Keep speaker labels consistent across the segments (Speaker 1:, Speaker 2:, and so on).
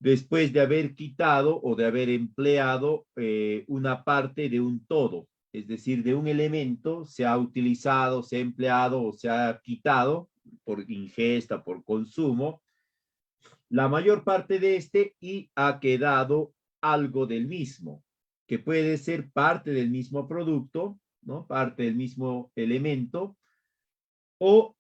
Speaker 1: después de haber quitado o de haber empleado una parte de un todo, es decir, de un elemento se ha utilizado, se ha empleado o se ha quitado por ingesta, por consumo, la mayor parte de este y ha quedado algo del mismo, que puede ser parte del mismo producto, ¿no? Parte del mismo elemento, o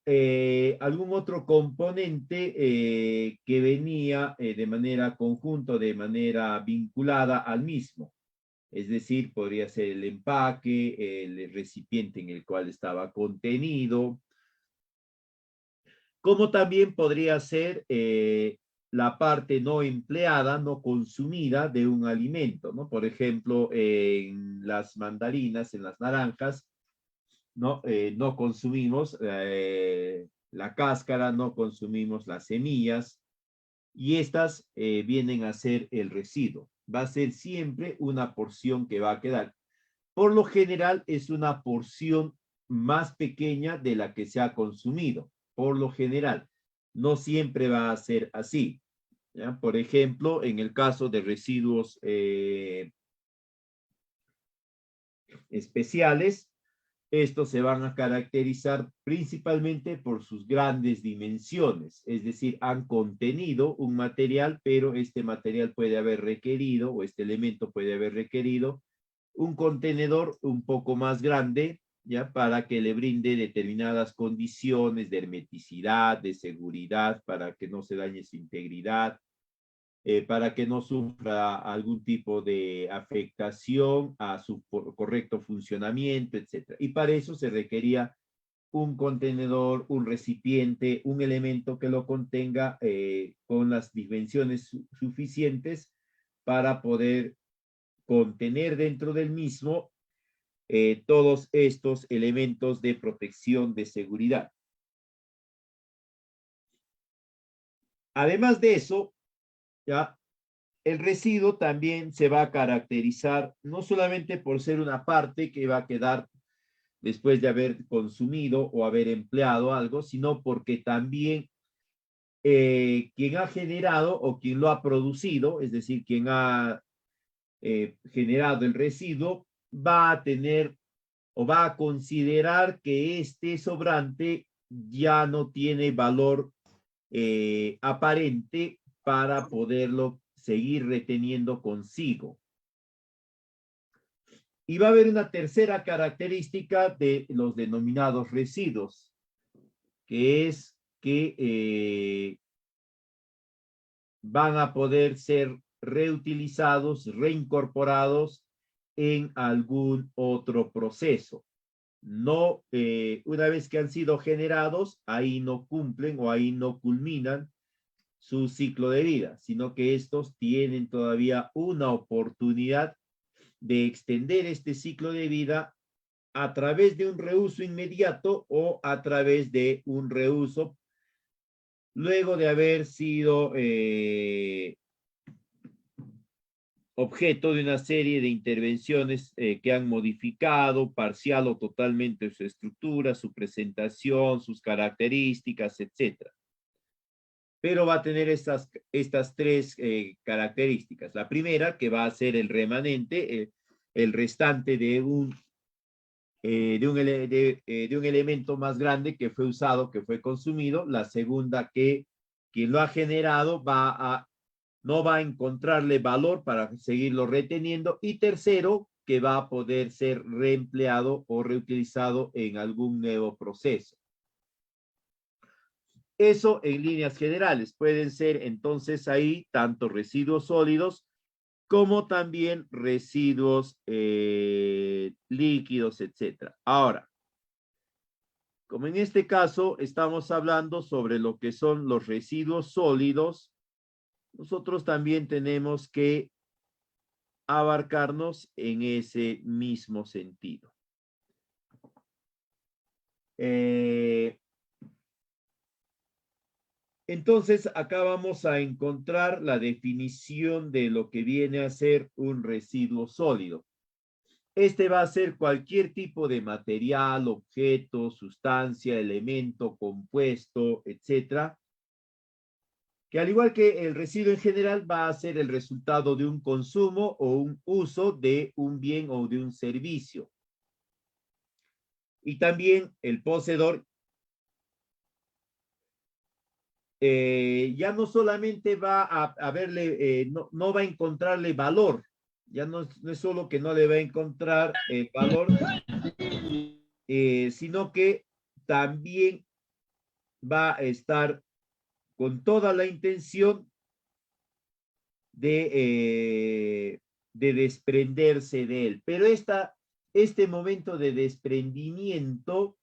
Speaker 1: algún otro componente que venía de manera conjunta, de manera vinculada al mismo. Es decir, podría ser el empaque, el recipiente en el cual estaba contenido, como también podría ser la parte no empleada, no consumida de un alimento, ¿no? Por ejemplo, en las mandarinas, en las naranjas, no, no consumimos la cáscara, no consumimos las semillas y estas vienen a ser el residuo. Va a ser siempre una porción que va a quedar. Por lo general es una porción más pequeña de la que se ha consumido, por lo general. No siempre va a ser así. ¿Ya? Por ejemplo, en el caso de residuos especiales, estos se van a caracterizar principalmente por sus grandes dimensiones, es decir, han contenido un material, pero este material puede haber requerido, o este elemento puede haber requerido, un contenedor un poco más grande, ya para que le brinde determinadas condiciones de hermeticidad, de seguridad, para que no se dañe su integridad, para que no sufra algún tipo de afectación a su correcto funcionamiento, etc. Y para eso se requería un contenedor, un recipiente, un elemento que lo contenga con las dimensiones suficientes para poder contener dentro del mismo todos estos elementos de protección de seguridad. Además de eso, ya el residuo también se va a caracterizar no solamente por ser una parte que va a quedar después de haber consumido o haber empleado algo, sino porque también quien ha generado o quien lo ha producido, es decir, quien ha generado el residuo, va a tener o va a considerar que este sobrante ya no tiene valor aparente para poderlo seguir reteniendo consigo. Y va a haber una tercera característica de los denominados residuos, que es que van a poder ser reutilizados, reincorporados en algún otro proceso. No, una vez que han sido generados, ahí no cumplen o ahí no culminan su ciclo de vida, sino que estos tienen todavía una oportunidad de extender este ciclo de vida a través de un reuso inmediato o a través de un reuso luego de haber sido objeto de una serie de intervenciones que han modificado parcial o totalmente su estructura, su presentación, sus características, etc. Pero va a tener estas tres características. La primera, que va a ser el remanente, el restante de de un elemento más grande que fue usado, que fue consumido. La segunda, que quien lo ha generado no va a encontrarle valor para seguirlo reteniendo. Y tercero, que va a poder ser reempleado o reutilizado en algún nuevo proceso. Eso en líneas generales. Pueden ser entonces ahí tanto residuos sólidos como también residuos líquidos, etc. Ahora, como en este caso estamos hablando sobre lo que son los residuos sólidos, nosotros también tenemos que abarcarnos en ese mismo sentido. Entonces, acá vamos a encontrar la definición de lo que viene a ser un residuo sólido. Este va a ser cualquier tipo de material, objeto, sustancia, elemento, compuesto, etcétera, que al igual que el residuo en general va a ser el resultado de un consumo o un uso de un bien o de un servicio. Y también el poseedor ya no solamente va a verle, no va a encontrarle valor, ya no es solo que no le va a encontrar valor, sino que también va a estar con toda la intención de desprenderse de él. Pero este momento de desprendimiento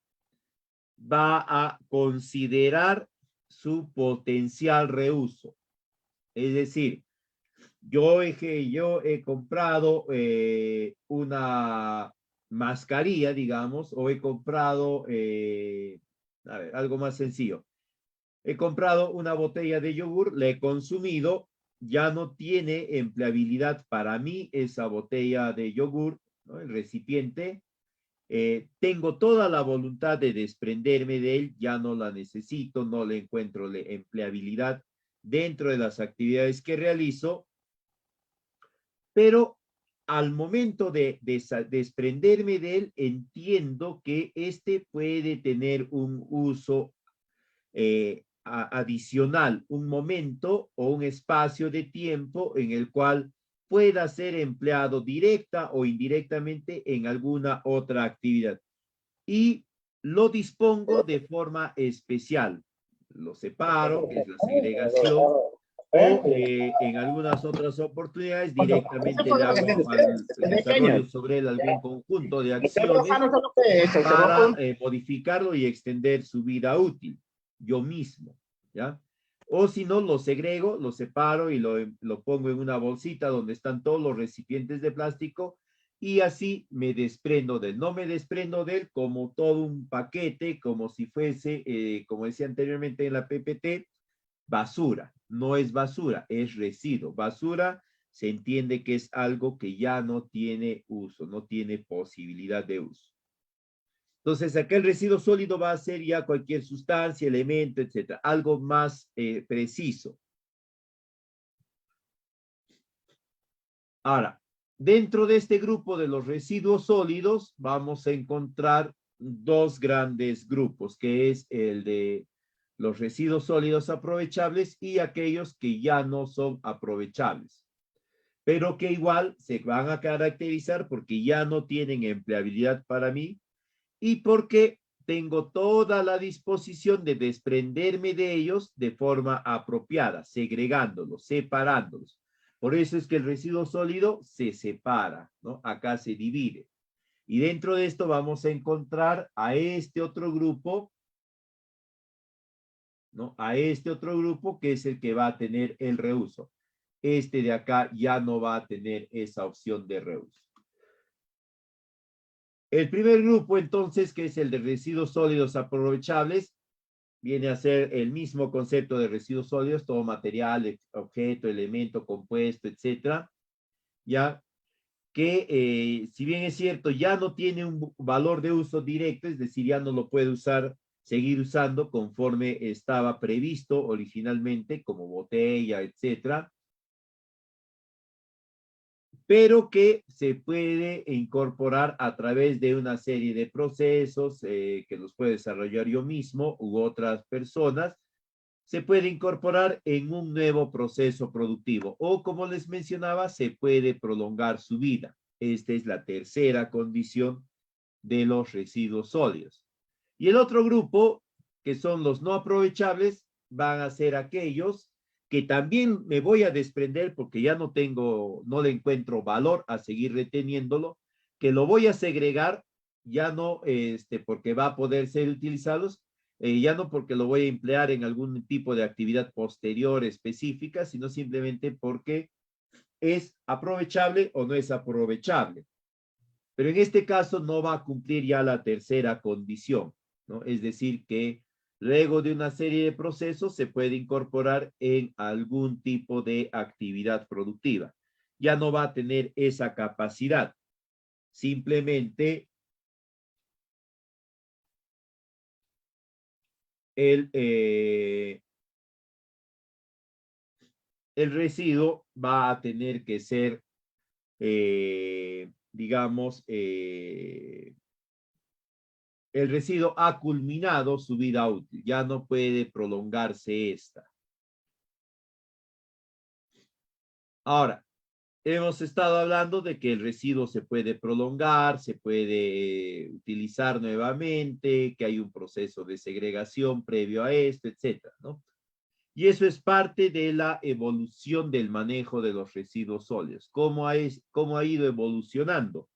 Speaker 1: va a considerar su potencial reuso. Es decir, yo he comprado una mascarilla, digamos, o he comprado, a ver, algo más sencillo. He comprado una botella de yogur, la he consumido, ya no tiene empleabilidad para mí esa botella de yogur, ¿no? El recipiente. Tengo toda la voluntad de desprenderme de él, ya no la necesito, no le encuentro empleabilidad dentro de las actividades que realizo, pero al momento de desprenderme de él, entiendo que este puede tener un uso adicional, un momento o un espacio de tiempo en el cual pueda ser empleado directa o indirectamente en alguna otra actividad. Y lo dispongo de forma especial. Lo separo, que es la segregación, o en algunas otras oportunidades directamente le hago al desarrollo sobre él algún conjunto de acciones para modificarlo y extender su vida útil, yo mismo, ¿ya? O si no, lo segrego, lo separo y lo pongo en una bolsita donde están todos los recipientes de plástico y así me desprendo de él. No me desprendo de él como todo un paquete, como si fuese, como decía anteriormente en la PPT, basura. No es basura, es residuo. Basura se entiende que es algo que ya no tiene uso, no tiene posibilidad de uso. Entonces, acá el residuo sólido va a ser ya cualquier sustancia, elemento, etcétera, algo más preciso. Ahora, dentro de este grupo de los residuos sólidos, vamos a encontrar dos grandes grupos, que es el de los residuos sólidos aprovechables y aquellos que ya no son aprovechables, pero que igual se van a caracterizar porque ya no tienen empleabilidad para mí y porque tengo toda la disposición de desprenderme de ellos de forma apropiada, segregándolos, separándolos. Por eso es que el residuo sólido se separa, ¿no? Acá se divide. Y dentro de esto vamos a encontrar a este otro grupo, ¿no? A este otro grupo que es el que va a tener el reuso. Este de acá ya no va a tener esa opción de reuso. El primer grupo, entonces, que es el de residuos sólidos aprovechables, viene a ser el mismo concepto de residuos sólidos, todo material, objeto, elemento, compuesto, etcétera, ya que si bien es cierto, ya no tiene un valor de uso directo, es decir, ya no lo puede usar, seguir usando conforme estaba previsto originalmente, como botella, etcétera, pero que se puede incorporar a través de una serie de procesos que los puede desarrollar yo mismo u otras personas, se puede incorporar en un nuevo proceso productivo o, como les mencionaba, se puede prolongar su vida. Esta es la tercera condición de los residuos sólidos. Y el otro grupo, que son los no aprovechables, van a ser aquellos que también me voy a desprender porque ya no le encuentro valor a seguir reteniéndolo, que lo voy a segregar, ya no porque va a poder ser utilizados, ya no porque lo voy a emplear en algún tipo de actividad posterior específica, sino simplemente porque es aprovechable o no es aprovechable. Pero en este caso no va a cumplir ya la tercera condición, ¿no? Es decir, que luego de una serie de procesos se puede incorporar en algún tipo de actividad productiva. Ya no va a tener esa capacidad. Simplemente el, el residuo va a tener que ser, digamos, el residuo ha culminado su vida útil, ya no puede prolongarse esta. Ahora, hemos estado hablando de que el residuo se puede prolongar, se puede utilizar nuevamente, que hay un proceso de segregación previo a esto, etcétera, ¿no? Y eso es parte de la evolución del manejo de los residuos sólidos. ¿Cómo ha ido evolucionando?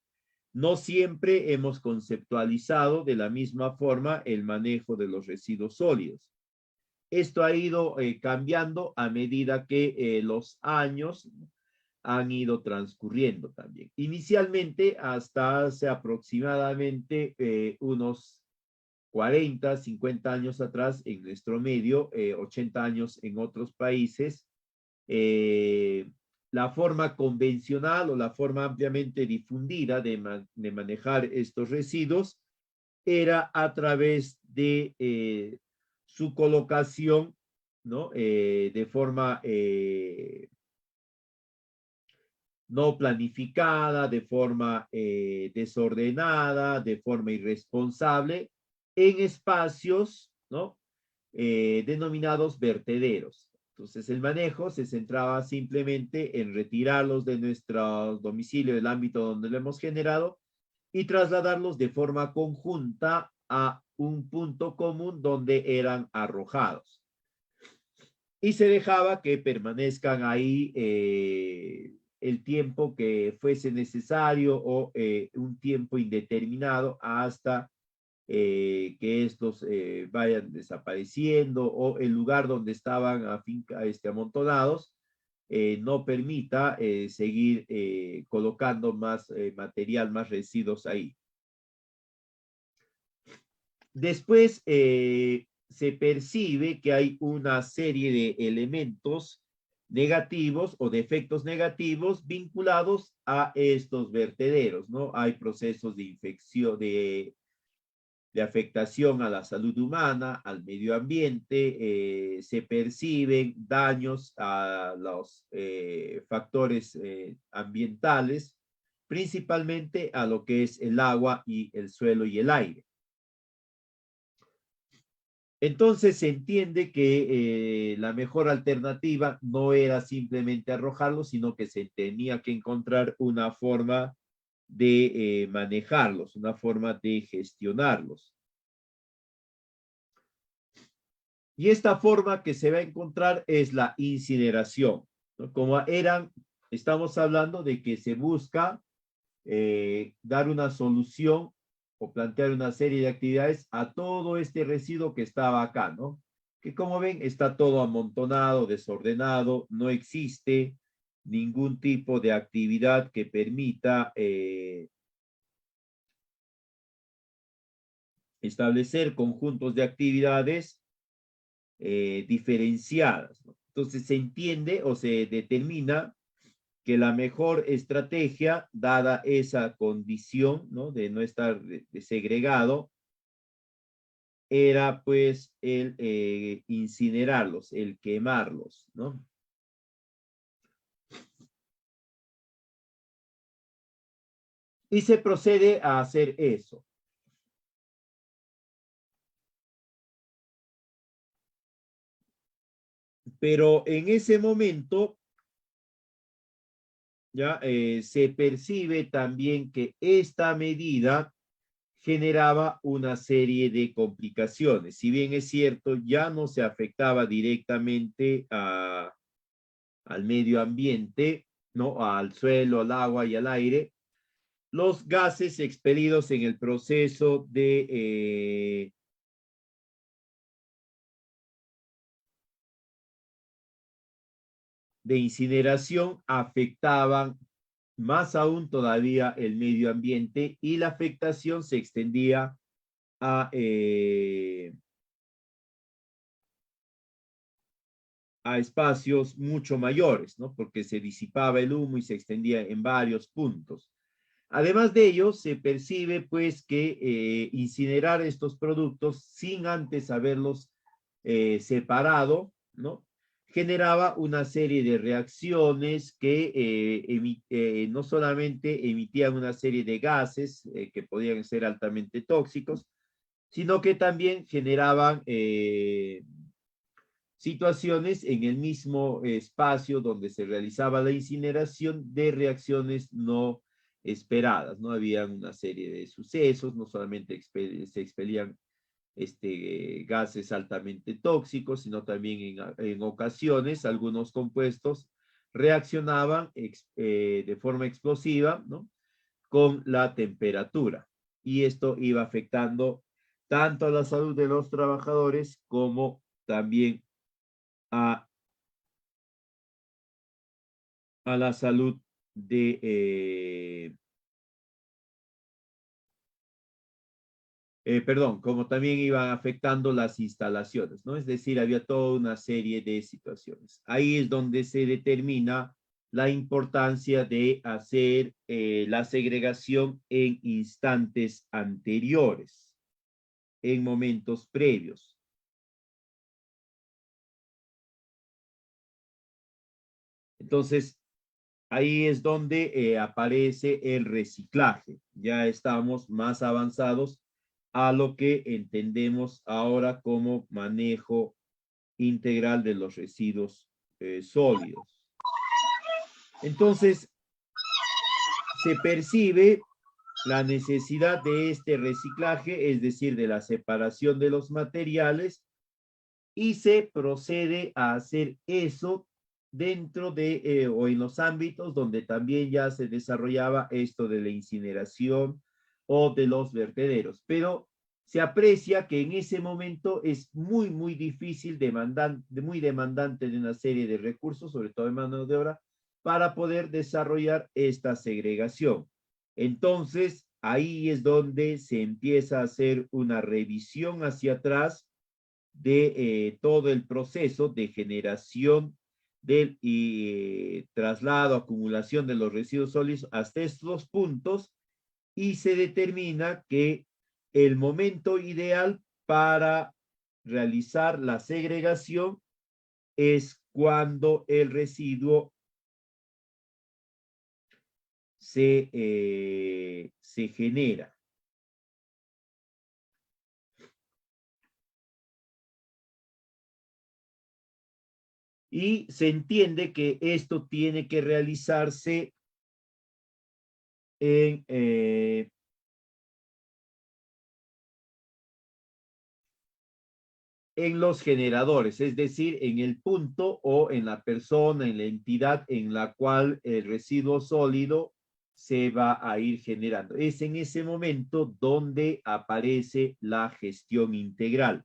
Speaker 1: No siempre hemos conceptualizado de la misma forma el manejo de los residuos sólidos. Esto ha ido cambiando a medida que los años han ido transcurriendo también. Inicialmente, hasta hace aproximadamente unos 40, 50 años atrás en nuestro medio, 80 años en otros países, eh, la forma convencional o la forma ampliamente difundida de manejar estos residuos era a través de su colocación, ¿no? De forma no planificada, de forma desordenada, de forma irresponsable, en espacios, ¿no? Denominados vertederos. Entonces, el manejo se centraba simplemente en retirarlos de nuestro domicilio, del ámbito donde lo hemos generado, y trasladarlos de forma conjunta a un punto común donde eran arrojados. Y se dejaba que permanezcan ahí el tiempo que fuese necesario o un tiempo indeterminado hasta que estos vayan desapareciendo o el lugar donde estaban amontonados no permita seguir colocando más material, más residuos ahí. Después se percibe que hay una serie de elementos negativos o de efectos negativos vinculados a estos vertederos, ¿no? Hay procesos de infección, de afectación a la salud humana, al medio ambiente, se perciben daños a los factores ambientales, principalmente a lo que es el agua y el suelo y el aire. Entonces se entiende que la mejor alternativa no era simplemente arrojarlos, sino que se tenía que encontrar una forma de manejarlos, una forma de gestionarlos. Y esta forma que se va a encontrar es la incineración, ¿no? Como estamos hablando de que se busca dar una solución o plantear una serie de actividades a todo este residuo que estaba acá, ¿no? Que como ven está todo amontonado, desordenado, no existe ningún tipo de actividad que permita establecer conjuntos de actividades diferenciadas, ¿no? Entonces se entiende o se determina que la mejor estrategia, dada esa condición, ¿no? De no estar segregado, era pues el incinerarlos, el quemarlos, ¿no? Y se procede a hacer eso. Pero en ese momento ya se percibe también que esta medida generaba una serie de complicaciones. Si bien es cierto, ya no se afectaba directamente al medio ambiente, ¿no? Al suelo, al agua y al aire, los gases expelidos en el proceso de incineración afectaban más aún todavía el medio ambiente y la afectación se extendía a, a espacios mucho mayores, ¿no? Porque se disipaba el humo y se extendía en varios puntos. Además de ello, se percibe pues que incinerar estos productos sin antes haberlos separado, ¿no? generaba una serie de reacciones que no solamente emitían una serie de gases que podían ser altamente tóxicos, sino que también generaban situaciones en el mismo espacio donde se realizaba la incineración de reacciones no esperadas, ¿no? Había una serie de sucesos, no solamente se expelían gases altamente tóxicos, sino también en ocasiones algunos compuestos reaccionaban de forma explosiva, ¿no? Con la temperatura. Y esto iba afectando tanto a la salud de los trabajadores como también a, a la salud perdón, como también iban afectando las instalaciones, ¿no? Es decir, había toda una serie de situaciones. Ahí es donde se determina la importancia de hacer la segregación en instantes anteriores, en momentos previos. Entonces, ahí es donde aparece el reciclaje. Ya estamos más avanzados a lo que entendemos ahora como manejo integral de los residuos sólidos. Entonces, se percibe la necesidad de este reciclaje, es decir, de la separación de los materiales, y se procede a hacer eso dentro de o en los ámbitos donde también ya se desarrollaba esto de la incineración o de los vertederos. Pero se aprecia que en ese momento es muy difícil, muy demandante de una serie de recursos, sobre todo de mano de obra, para poder desarrollar esta segregación. Entonces, ahí es donde se empieza a hacer una revisión hacia atrás de todo el proceso de generación del traslado, acumulación de los residuos sólidos hasta estos puntos, y se determina que el momento ideal para realizar la segregación es cuando el residuo se genera. Y se entiende que esto tiene que realizarse en los generadores, es decir, en el punto o en la persona, en la entidad en la cual el residuo sólido se va a ir generando. Es en ese momento donde aparece la gestión integral,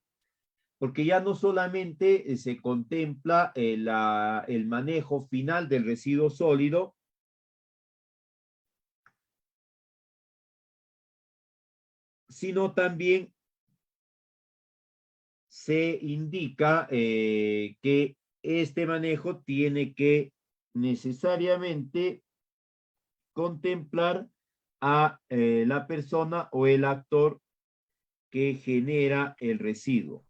Speaker 1: porque ya no solamente se contempla el manejo final del residuo sólido, sino también se indica que este manejo tiene que necesariamente contemplar a la persona o el actor que genera el residuo.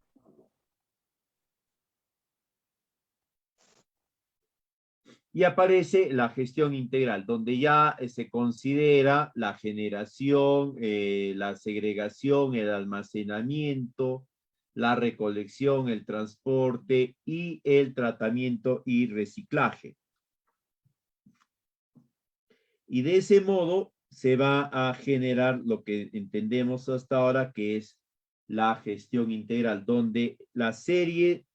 Speaker 1: Y aparece la gestión integral, donde ya se considera la generación, la segregación, el almacenamiento, la recolección, el transporte y el tratamiento y reciclaje. Y de ese modo se va a generar lo que entendemos hasta ahora, que es la gestión integral, donde la serie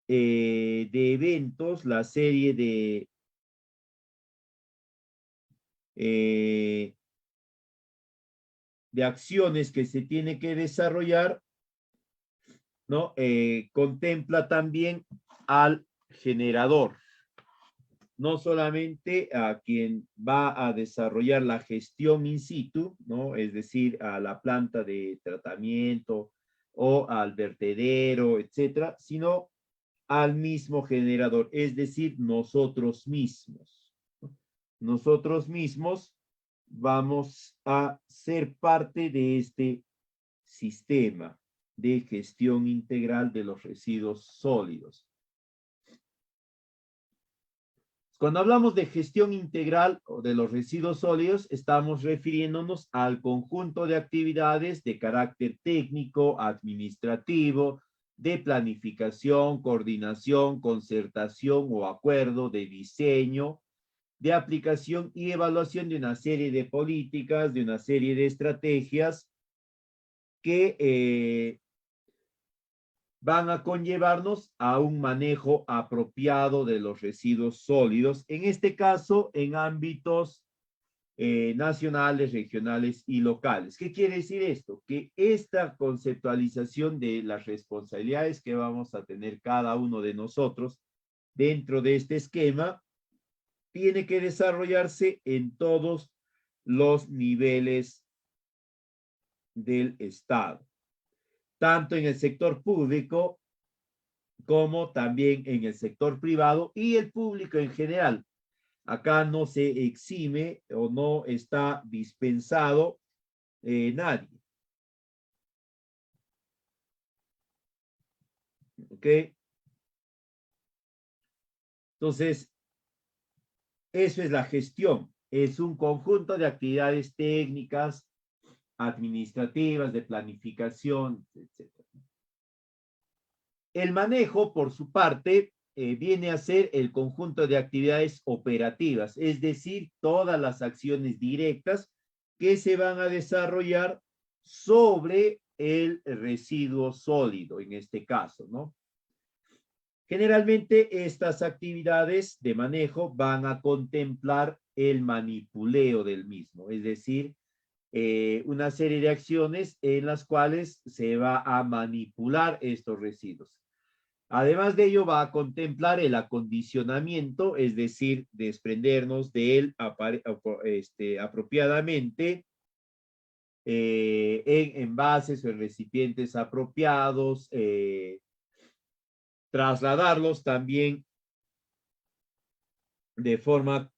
Speaker 1: de eventos, la serie eh, de acciones que se tiene que desarrollar, ¿no? Contempla también al generador, no solamente a quien va a desarrollar la gestión in situ, ¿no? Es decir, a la planta de tratamiento o al vertedero, etcétera, sino al mismo generador, es decir, nosotros mismos. Nosotros mismos vamos a ser parte de este sistema de gestión integral de los residuos sólidos. Cuando hablamos de gestión integral o de los residuos sólidos, estamos refiriéndonos al conjunto de actividades de carácter técnico, administrativo, de planificación, coordinación, concertación o acuerdo, de diseño, de aplicación y evaluación de una serie de políticas, de una serie de estrategias que van a conllevarnos a un manejo apropiado de los residuos sólidos, en este caso en ámbitos nacionales, regionales y locales. ¿Qué quiere decir esto? Que esta conceptualización de las responsabilidades que vamos a tener cada uno de nosotros dentro de este esquema tiene que desarrollarse en todos los niveles del Estado, tanto en el sector público como también en el sector privado y el público en general. Acá no se exime o no está dispensado nadie. ¿Ok? Entonces, eso es la gestión. Es un conjunto de actividades técnicas, administrativas, de planificación, etc. El manejo, por su parte, viene a ser el conjunto de actividades operativas, es decir, todas las acciones directas que se van a desarrollar sobre el residuo sólido, en este caso, ¿no? Generalmente estas actividades de manejo van a contemplar el manipuleo del mismo, es decir, una serie de acciones en las cuales se va a manipular estos residuos. Además de ello, va a contemplar el acondicionamiento, es decir, desprendernos de él apropiadamente en envases o en recipientes apropiados, trasladarlos también de forma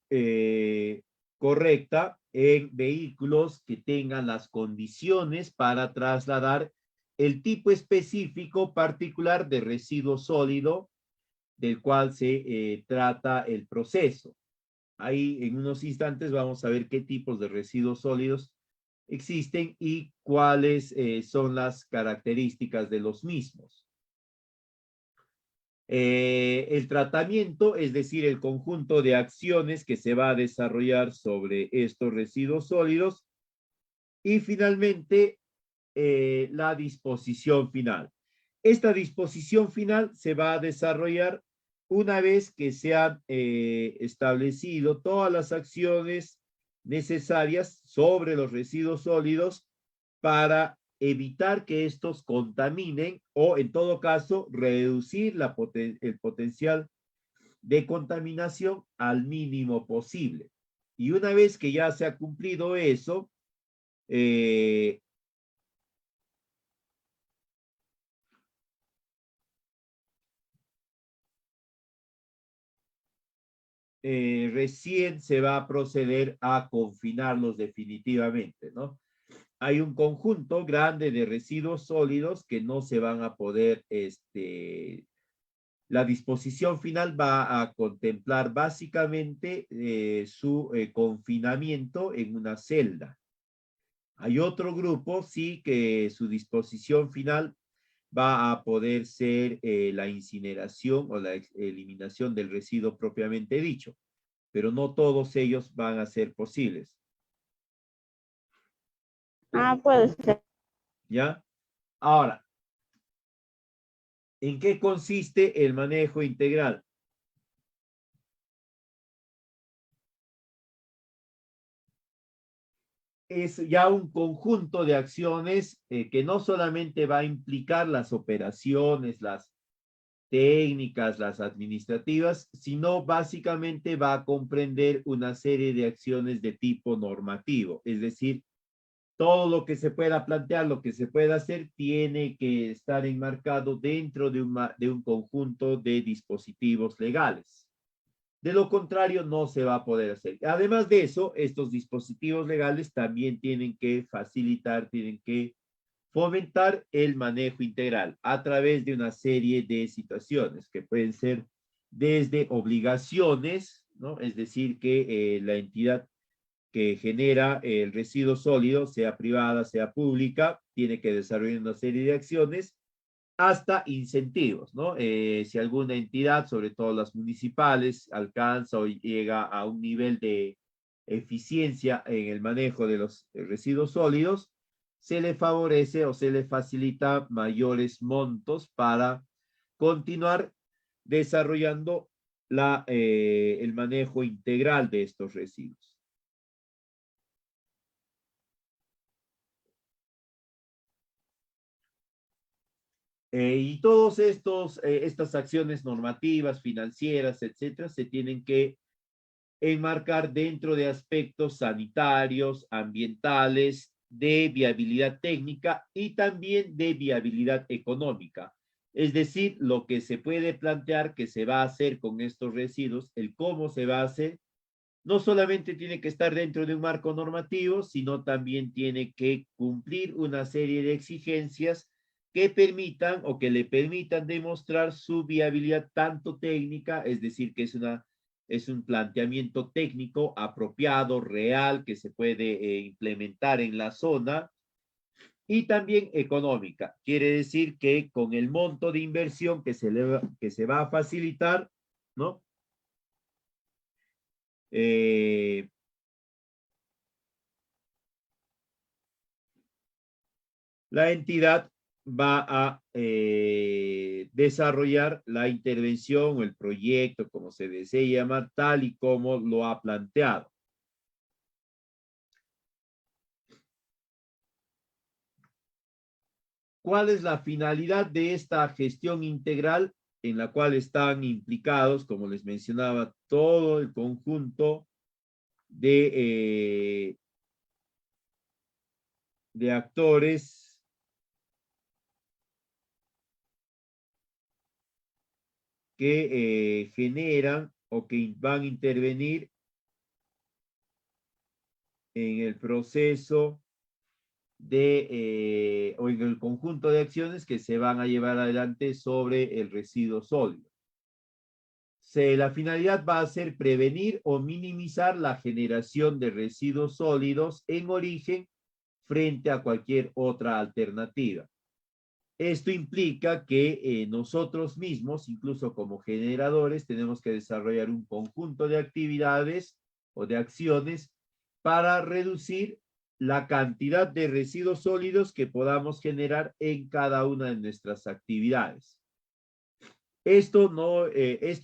Speaker 1: correcta en vehículos que tengan las condiciones para trasladar el tipo específico particular de residuo sólido del cual se trata el proceso. Ahí en unos instantes vamos a ver qué tipos de residuos sólidos existen y cuáles son las características de los mismos. El tratamiento, es decir, el conjunto de acciones que se va a desarrollar sobre estos residuos sólidos. Y finalmente, la disposición final. Esta disposición final se va a desarrollar una vez que se han establecido todas las acciones necesarias sobre los residuos sólidos para evitar que estos contaminen o, en todo caso, reducir el potencial de contaminación al mínimo posible. Y una vez que ya se ha cumplido eso, eh, recién se va a proceder a confinarlos definitivamente, ¿no? Hay un conjunto grande de residuos sólidos que no se van a poder, la disposición final va a contemplar básicamente su confinamiento en una celda. Hay otro grupo, sí, que su disposición final va a poder ser la incineración o la eliminación del residuo propiamente dicho, pero no todos ellos van a ser posibles.
Speaker 2: Ah, puede ser.
Speaker 1: ¿Ya? Ahora, ¿en qué consiste el manejo integral? Es ya un conjunto de acciones que no solamente va a implicar las operaciones, las técnicas, las administrativas, sino básicamente va a comprender una serie de acciones de tipo normativo, es decir, todo lo que se pueda plantear, lo que se pueda hacer, tiene que estar enmarcado dentro de un conjunto de dispositivos legales. De lo contrario, no se va a poder hacer. Además de eso, estos dispositivos legales también tienen que facilitar, tienen que fomentar el manejo integral a través de una serie de situaciones que pueden ser desde obligaciones ¿no? Es decir, que la entidad que genera el residuo sólido, sea privada, sea pública, tiene que desarrollar una serie de acciones hasta incentivos, ¿no? Si alguna entidad, sobre todo las municipales, alcanza o llega a un nivel de eficiencia en el manejo de los residuos sólidos, se le favorece o se le facilita mayores montos para continuar desarrollando el manejo integral de estos residuos. Y todas estas acciones normativas, financieras, etcétera, se tienen que enmarcar dentro de aspectos sanitarios, ambientales, de viabilidad técnica y también de viabilidad económica. Es decir, lo que se puede plantear que se va a hacer con estos residuos, el cómo se va a hacer, no solamente tiene que estar dentro de un marco normativo, sino también tiene que cumplir una serie de exigencias que permitan o que le permitan demostrar su viabilidad tanto técnica, es decir, que es un planteamiento técnico apropiado, real, que se puede implementar en la zona, y también económica. Quiere decir que con el monto de inversión que se va a facilitar, ¿no? Eh, la entidad va a desarrollar la intervención o el proyecto, como se desee llamar, tal y como lo ha planteado. ¿Cuál es la finalidad de esta gestión integral en la cual están implicados, como les mencionaba, todo el conjunto de, de actores que generan o que van a intervenir en el proceso o en el conjunto de acciones que se van a llevar adelante sobre el residuo sólido? La finalidad va a ser prevenir o minimizar la generación de residuos sólidos en origen frente a cualquier otra alternativa. Esto implica que nosotros mismos, incluso como generadores, tenemos que desarrollar un conjunto de actividades o de acciones para reducir la cantidad de residuos sólidos que podamos generar en cada una de nuestras actividades. Esto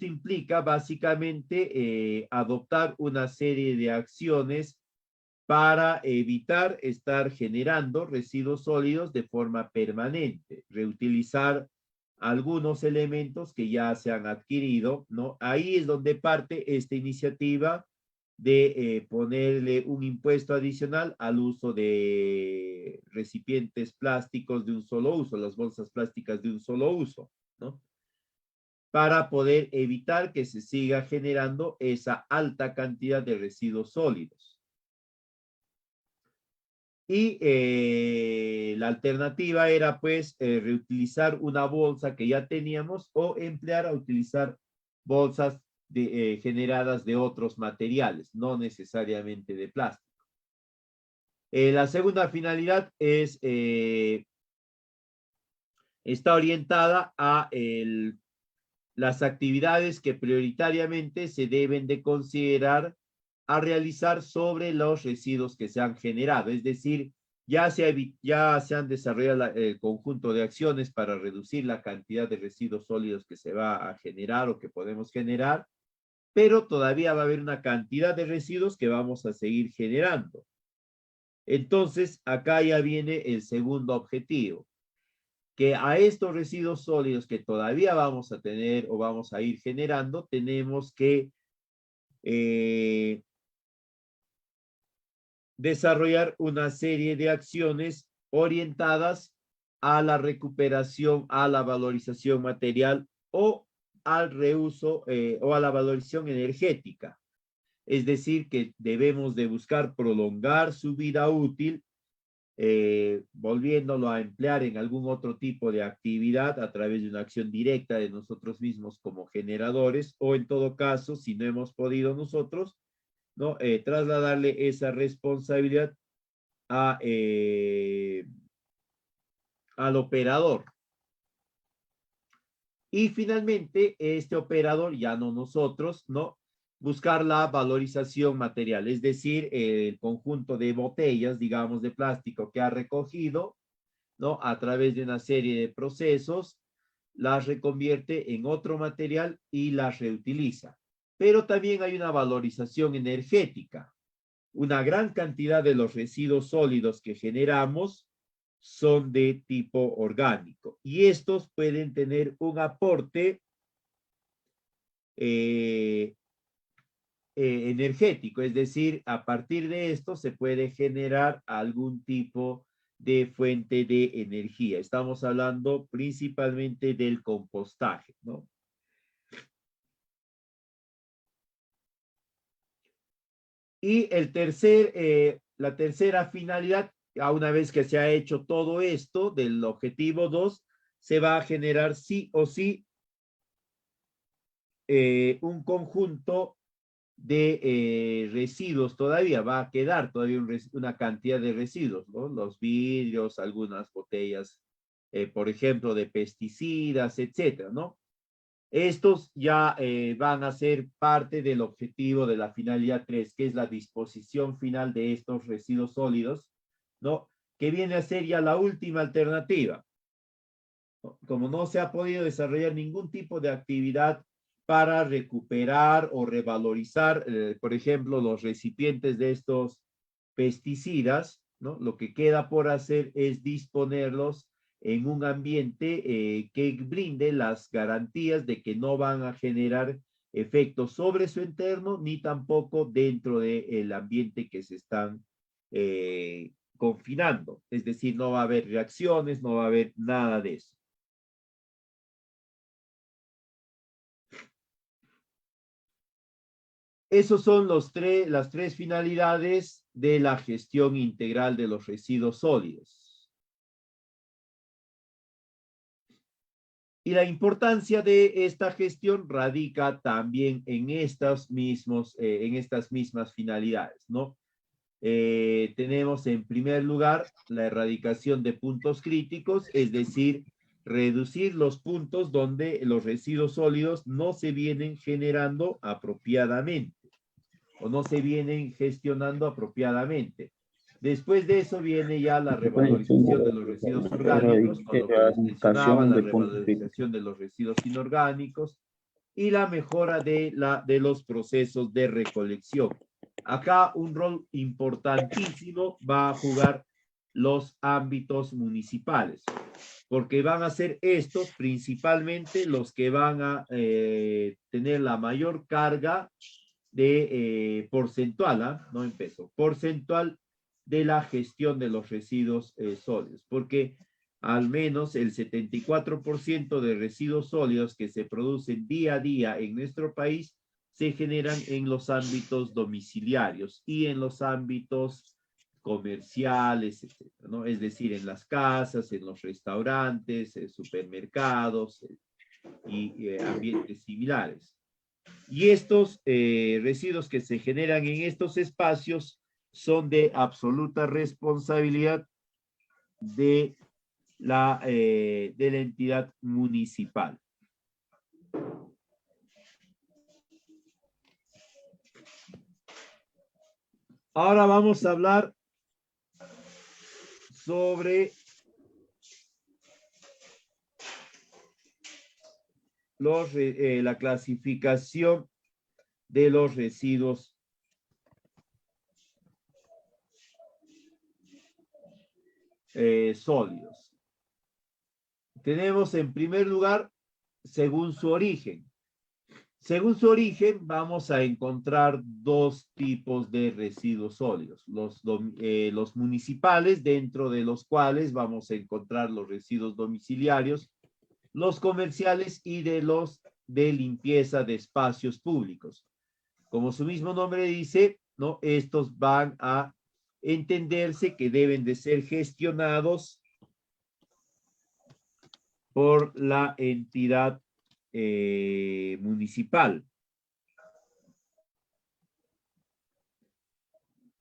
Speaker 1: implica básicamente adoptar una serie de acciones para evitar estar generando residuos sólidos de forma permanente, reutilizar algunos elementos que ya se han adquirido, ¿no? Ahí es donde parte esta iniciativa de ponerle un impuesto adicional al uso de recipientes plásticos de un solo uso, las bolsas plásticas de un solo uso, ¿no? Para poder evitar que se siga generando esa alta cantidad de residuos sólidos. Y la alternativa era pues reutilizar una bolsa que ya teníamos o emplear a utilizar bolsas generadas de otros materiales, no necesariamente de plástico. La segunda finalidad está orientada a las actividades que prioritariamente se deben de considerar a realizar sobre los residuos que se han generado. Es decir, ya se han desarrollado el conjunto de acciones para reducir la cantidad de residuos sólidos que se va a generar o que podemos generar, pero todavía va a haber una cantidad de residuos que vamos a seguir generando. Entonces, acá ya viene el segundo objetivo, que a estos residuos sólidos que todavía vamos a tener o vamos a ir generando, tenemos que desarrollar una serie de acciones orientadas a la recuperación, a la valorización material o al reuso o a la valorización energética. Es decir, que debemos de buscar prolongar su vida útil volviéndolo a emplear en algún otro tipo de actividad a través de una acción directa de nosotros mismos como generadores, o en todo caso, si no hemos podido nosotros, ¿no? Trasladarle esa responsabilidad a, al operador. Y finalmente, este operador, ya no nosotros, ¿no? Buscar la valorización material, es decir, el conjunto de botellas, digamos, de plástico que ha recogido, ¿no? A través de una serie de procesos, las reconvierte en otro material y las reutiliza. Pero también hay una valorización energética. Una gran cantidad de los residuos sólidos que generamos son de tipo orgánico y estos pueden tener un aporte energético, es decir, a partir de esto se puede generar algún tipo de fuente de energía. Estamos hablando principalmente del compostaje, ¿no? Y la tercera finalidad, una vez que se ha hecho todo esto del objetivo 2, se va a generar sí o sí un conjunto de residuos todavía, va a quedar todavía una cantidad de residuos, ¿no? Los vidrios, algunas botellas, por ejemplo, de pesticidas, etcétera, ¿no? Estos ya van a ser parte del objetivo de la finalidad 3, que es la disposición final de estos residuos sólidos, ¿no? Que viene a ser ya la última alternativa. Como no se ha podido desarrollar ningún tipo de actividad para recuperar o revalorizar, por ejemplo, los recipientes de estos pesticidas, ¿no? Lo que queda por hacer es disponerlos en un ambiente que brinde las garantías de que no van a generar efectos sobre su entorno ni tampoco dentro del ambiente que se están confinando. Es decir, no va a haber reacciones, no va a haber nada de eso. Esos son las tres finalidades de la gestión integral de los residuos sólidos. Y la importancia de esta gestión radica también en estas mismas finalidades, ¿no? Tenemos en primer lugar la erradicación de puntos críticos, es decir, reducir los puntos donde los residuos sólidos no se vienen generando apropiadamente o no se vienen gestionando apropiadamente. Después de eso viene ya la revalorización de los residuos orgánicos, con lo que les mencionaba, la revalorización de los residuos inorgánicos y la mejora de los procesos de recolección. Acá un rol importantísimo va a jugar los ámbitos municipales, porque van a ser estos principalmente los que van a tener la mayor carga de porcentual, no en peso, porcentual de la gestión de los residuos sólidos, porque al menos el 74% de residuos sólidos que se producen día a día en nuestro país se generan en los ámbitos domiciliarios y en los ámbitos comerciales, etcétera, ¿no? Es decir, en las casas, en los restaurantes, en supermercados y ambientes similares. Y estos residuos que se generan en estos espacios son de absoluta responsabilidad de la entidad municipal. Ahora vamos a hablar sobre la clasificación de los residuos sólidos. Tenemos en primer lugar, según su origen. Según su origen, vamos a encontrar dos tipos de residuos sólidos. Los municipales, dentro de los cuales vamos a encontrar los residuos domiciliarios, los comerciales y los de limpieza de espacios públicos. Como su mismo nombre dice, ¿no? Estos van a entenderse que deben de ser gestionados por la entidad municipal.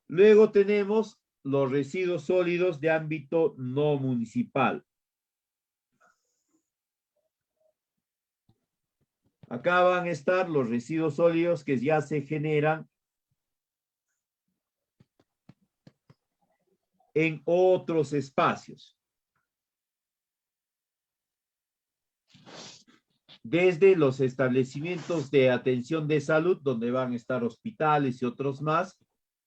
Speaker 1: Luego tenemos los residuos sólidos de ámbito no municipal. Acá van a estar los residuos sólidos que ya se generan en otros espacios. Desde los establecimientos de atención de salud, donde van a estar hospitales y otros más,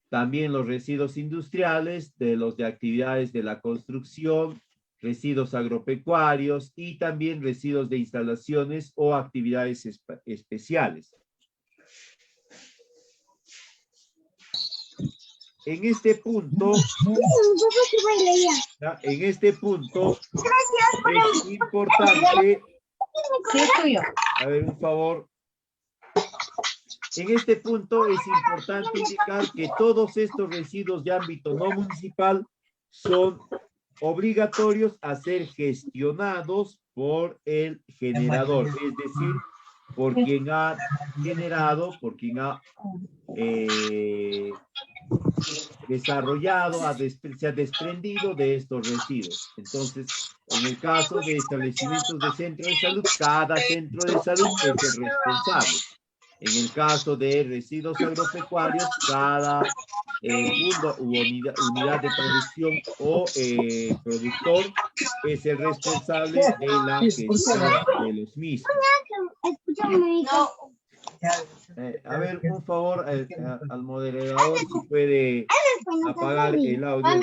Speaker 1: también los residuos industriales, de los de actividades de la construcción, residuos agropecuarios y también residuos de instalaciones o actividades especiales. En este punto, es importante, a ver, un favor. En este punto es importante indicar que todos estos residuos de ámbito no municipal son obligatorios a ser gestionados por el generador, es decir, por quien ha generado, por quien ha desarrollado, se ha desprendido de estos residuos. Entonces, en el caso de establecimientos de centro de salud, cada centro de salud es el responsable. En el caso de residuos agropecuarios, cada punto u unidad de producción o productor es el responsable de la gestión de los mismos. A ver, un favor al moderador, si puede apagar el audio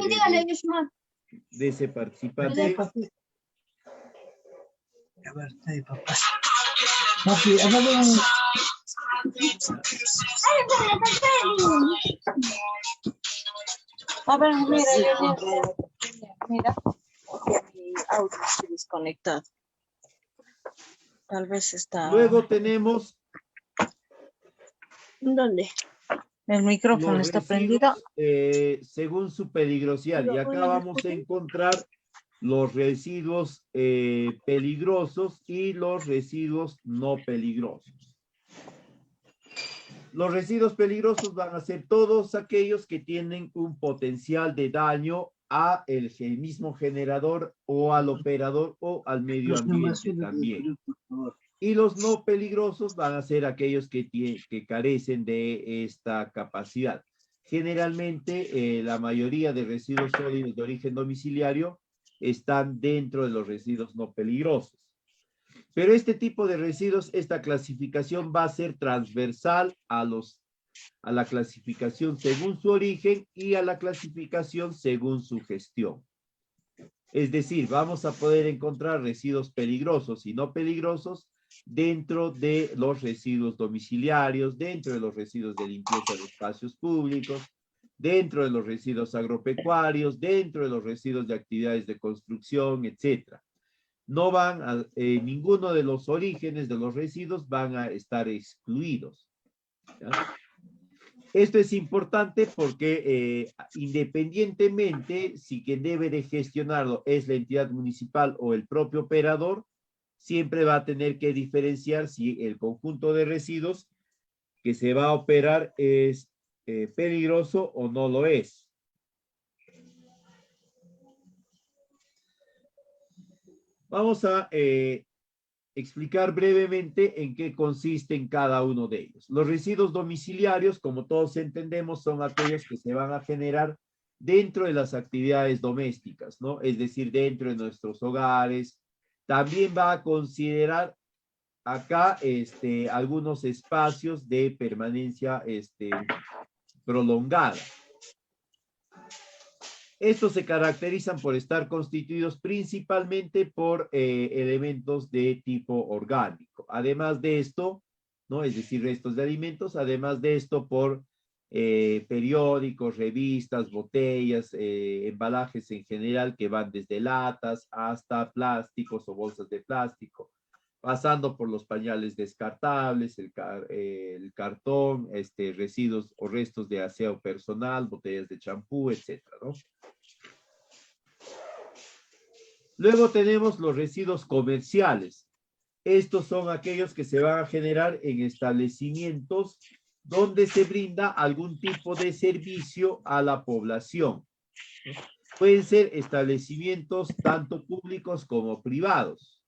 Speaker 1: de ese participante.
Speaker 2: A ver, mira, mi audio está desconectado. Tal vez está...
Speaker 1: Luego tenemos...
Speaker 2: ¿Dónde? El micrófono está prendido.
Speaker 1: Según su peligrosidad. Y acá vamos a encontrar los residuos peligrosos y los residuos no peligrosos. Los residuos peligrosos van a ser todos aquellos que tienen un potencial de daño a el mismo generador o al operador o al medio ambiente también. Y los no peligrosos van a ser aquellos que carecen de esta capacidad. Generalmente, la mayoría de residuos sólidos de origen domiciliario están dentro de los residuos no peligrosos. Pero este tipo de residuos, esta clasificación va a ser transversal a la clasificación según su origen y a la clasificación según su gestión. Es decir, vamos a poder encontrar residuos peligrosos y no peligrosos dentro de los residuos domiciliarios, dentro de los residuos de limpieza de espacios públicos, dentro de los residuos agropecuarios, dentro de los residuos de actividades de construcción, etc. No van a, ninguno de los orígenes de los residuos van a estar excluidos. ¿Ya? Esto es importante porque independientemente si quien debe de gestionarlo es la entidad municipal o el propio operador, siempre va a tener que diferenciar si el conjunto de residuos que se va a operar es peligroso o no lo es. Vamos a explicar brevemente en qué consisten cada uno de ellos. Los residuos domiciliarios, como todos entendemos, son aquellos que se van a generar dentro de las actividades domésticas, ¿no? Es decir, dentro de nuestros hogares. También va a considerar acá algunos espacios de permanencia prolongada. Estos se caracterizan por estar constituidos principalmente por elementos de tipo orgánico. Además de esto, ¿no? Es decir, restos de alimentos, además de esto por periódicos, revistas, botellas, embalajes en general que van desde latas hasta plásticos o bolsas de plástico. pasando por los pañales descartables, el cartón, residuos o restos de aseo personal, botellas de champú, etcétera, ¿no? Luego tenemos los residuos comerciales. Estos son aquellos que se van a generar en establecimientos donde se brinda algún tipo de servicio a la población. Pueden ser establecimientos tanto públicos como privados.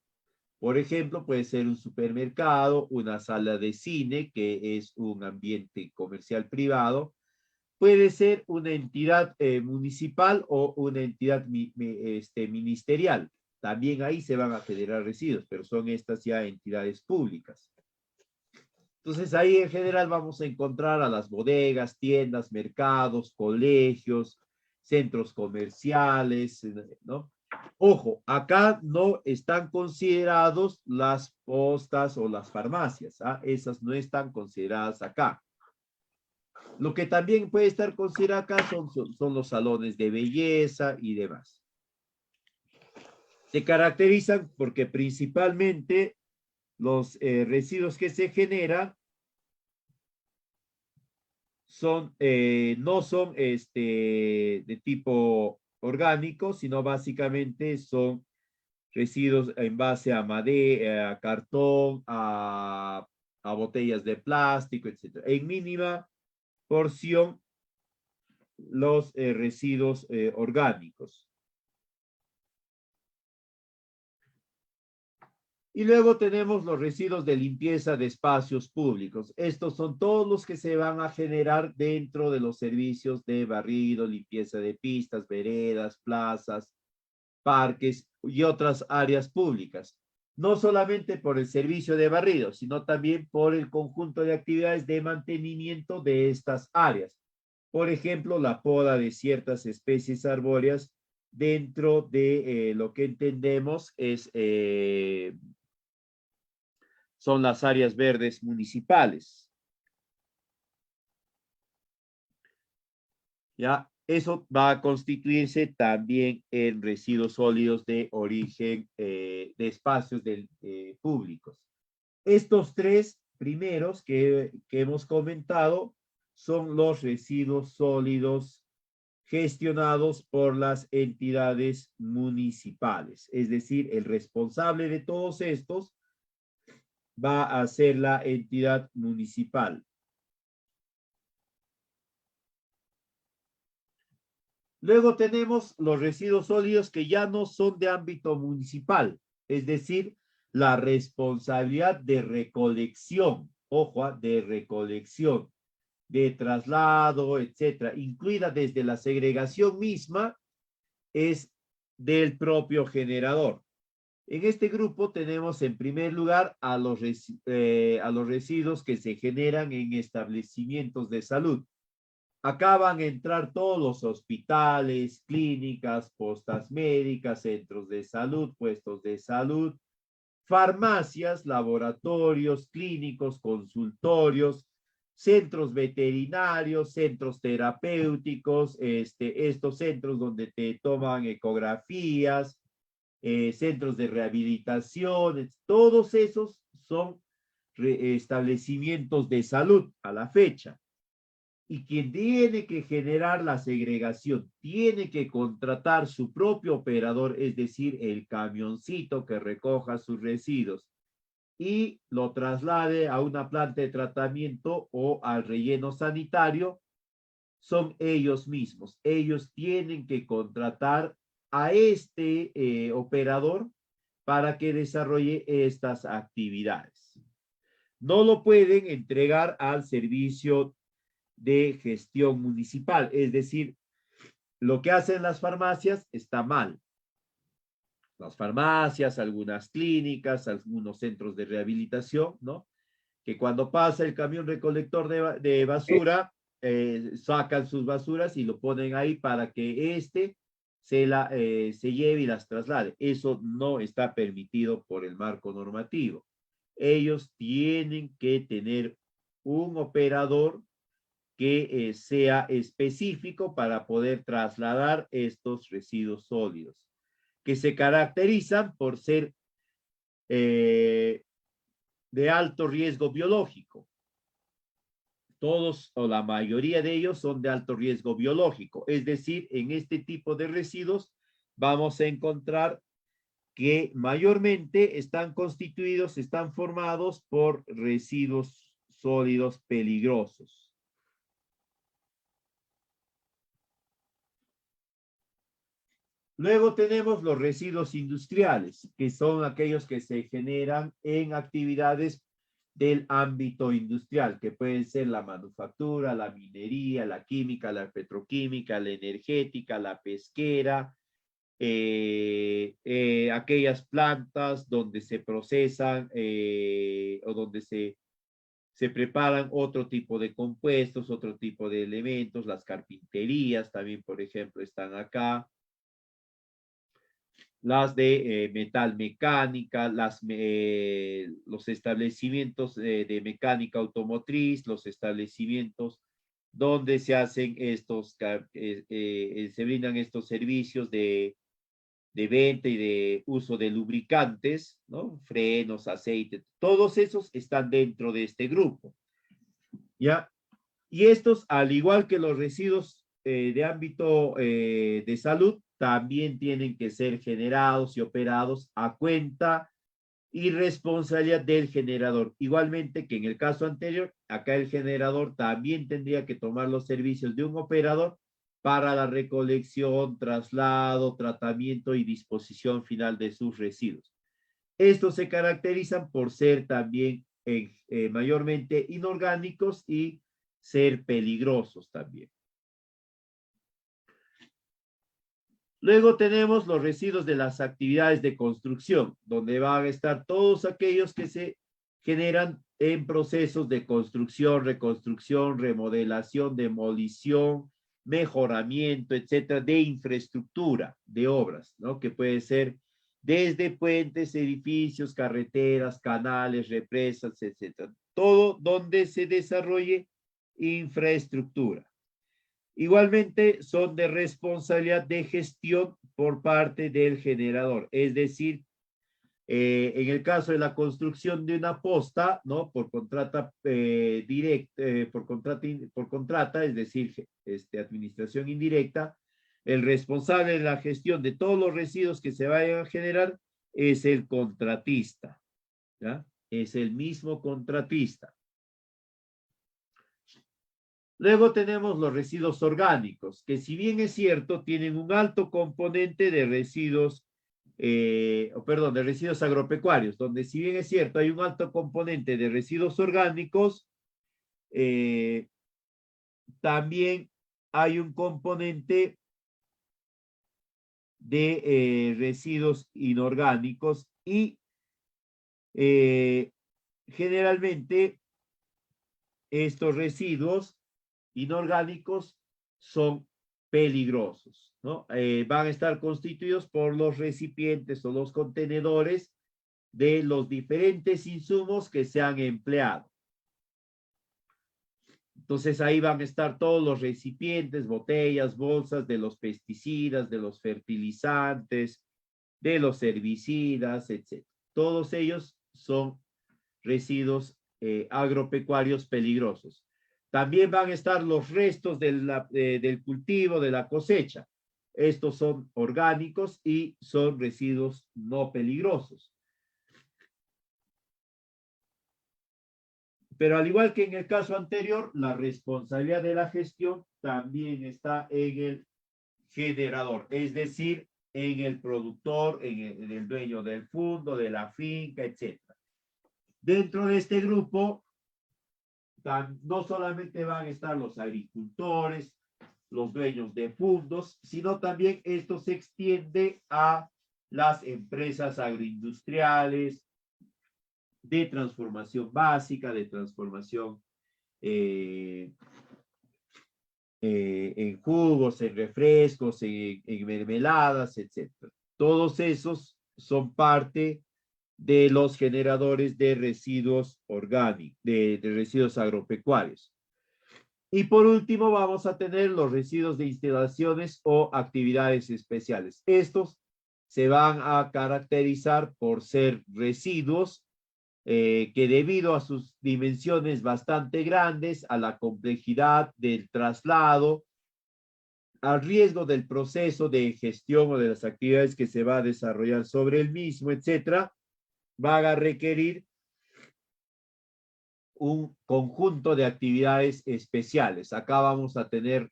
Speaker 1: Por ejemplo, puede ser un supermercado, una sala de cine, que es un ambiente comercial privado. Puede ser una entidad municipal o una entidad ministerial. También ahí se van a generar residuos, pero son estas ya entidades públicas. Entonces ahí en general vamos a encontrar a las bodegas, tiendas, mercados, colegios, centros comerciales, ¿no? Ojo, acá no están considerados las postas o las farmacias, ¿ah? Esas no están consideradas acá. Lo que también puede estar considerado acá son los salones de belleza y demás. Se caracterizan porque principalmente los residuos que se generan no son de tipo orgánico, sino básicamente son residuos en base a madera, a cartón, a botellas de plástico, etc. En mínima porción, los residuos orgánicos. Y luego tenemos los residuos de limpieza de espacios públicos. Estos son todos los que se van a generar dentro de los servicios de barrido, limpieza de pistas, veredas, plazas, parques y otras áreas públicas. No solamente por el servicio de barrido, sino también por el conjunto de actividades de mantenimiento de estas áreas. Por ejemplo, la poda de ciertas especies arbóreas dentro de lo que entendemos son las áreas verdes municipales. ¿Ya? Eso va a constituirse también en residuos sólidos de origen de espacios públicos. Estos tres primeros que hemos comentado son los residuos sólidos gestionados por las entidades municipales. Es decir, el responsable de todos estos va a ser la entidad municipal. Luego tenemos los residuos sólidos que ya no son de ámbito municipal, es decir, la responsabilidad de recolección, ojo, de recolección, de traslado, etcétera, incluida desde la segregación misma, es del propio generador. En este grupo tenemos en primer lugar a los residuos que se generan en establecimientos de salud. Acá van a entrar todos los hospitales, clínicas, postas médicas, centros de salud, puestos de salud, farmacias, laboratorios, clínicos, consultorios, centros veterinarios, centros terapéuticos, estos centros donde te toman ecografías, centros de rehabilitación, todos esos son establecimientos de salud a la fecha. Y quien tiene que generar la segregación, tiene que contratar su propio operador, es decir, el camioncito que recoja sus residuos y lo traslade a una planta de tratamiento o al relleno sanitario, son ellos mismos. Ellos tienen que contratar a este operador para que desarrolle estas actividades. No lo pueden entregar al servicio de gestión municipal, es decir, lo que hacen las farmacias está mal. Las farmacias, algunas clínicas, algunos centros de rehabilitación, ¿no? Que cuando pasa el camión recolector de basura, sacan sus basuras y lo ponen ahí para que se lleve y las traslade. Eso no está permitido por el marco normativo. Ellos tienen que tener un operador que sea específico para poder trasladar estos residuos sólidos, que se caracterizan por ser de alto riesgo biológico. Todos o la mayoría de ellos son de alto riesgo biológico. Es decir, en este tipo de residuos vamos a encontrar que mayormente están constituidos, están formados por residuos sólidos peligrosos. Luego tenemos los residuos industriales, que son aquellos que se generan en actividades del ámbito industrial, que pueden ser la manufactura, la minería, la química, la petroquímica, la energética, la pesquera, aquellas plantas donde se procesan o donde se preparan otro tipo de compuestos, otro tipo de elementos, las carpinterías también, por ejemplo, están acá. Las de metal mecánica, los establecimientos de mecánica automotriz, los establecimientos donde se hacen se brindan estos servicios de venta y de uso de lubricantes, ¿no? Frenos, aceite, todos esos están dentro de este grupo, ¿ya? Y estos, al igual que los residuos de ámbito de salud, también tienen que ser generados y operados a cuenta y responsabilidad del generador. Igualmente que en el caso anterior, acá el generador también tendría que tomar los servicios de un operador para la recolección, traslado, tratamiento y disposición final de sus residuos. Estos se caracterizan por ser también mayormente inorgánicos y ser peligrosos también. Luego tenemos los residuos de las actividades de construcción, donde van a estar todos aquellos que se generan en procesos de construcción, reconstrucción, remodelación, demolición, mejoramiento, etcétera, de infraestructura, de obras, ¿no? Que puede ser desde puentes, edificios, carreteras, canales, represas, etcétera. Todo donde se desarrolle infraestructura. Igualmente son de responsabilidad de gestión por parte del generador, es decir, en el caso de la construcción de una posta, ¿no? Por contrata directa, por contrata, es decir, administración indirecta, el responsable de la gestión de todos los residuos que se vayan a generar es el contratista, ¿ya? Es el mismo contratista. Luego tenemos los residuos orgánicos, que si bien es cierto, tienen un alto componente de residuos, de residuos agropecuarios, donde si bien es cierto, hay un alto componente de residuos orgánicos, también hay un componente de residuos inorgánicos y generalmente estos residuos inorgánicos son peligrosos, ¿no? Van a estar constituidos por los recipientes o los contenedores de los diferentes insumos que se han empleado. Entonces ahí van a estar todos los recipientes, botellas, bolsas de los pesticidas, de los fertilizantes, de los herbicidas, etc. Todos ellos son residuos agropecuarios peligrosos. También van a estar los restos del cultivo, de la cosecha. Estos son orgánicos y son residuos no peligrosos. Pero al igual que en el caso anterior, la responsabilidad de la gestión también está en el generador, es decir, en el productor, en el dueño del fondo, de la finca, etc. Dentro de este grupo, no solamente van a estar los agricultores, los dueños de fondos, sino también esto se extiende a las empresas agroindustriales, de transformación básica, de transformación en jugos, en refrescos, en mermeladas, etc. Todos esos son parte de los generadores de residuos orgánicos, de residuos agropecuarios. Y por último vamos a tener los residuos de instalaciones o actividades especiales. Estos se van a caracterizar por ser residuos que debido a sus dimensiones bastante grandes, a la complejidad del traslado, al riesgo del proceso de gestión o de las actividades que se va a desarrollar sobre el mismo, etcétera, van a requerir un conjunto de actividades especiales. Acá vamos a tener,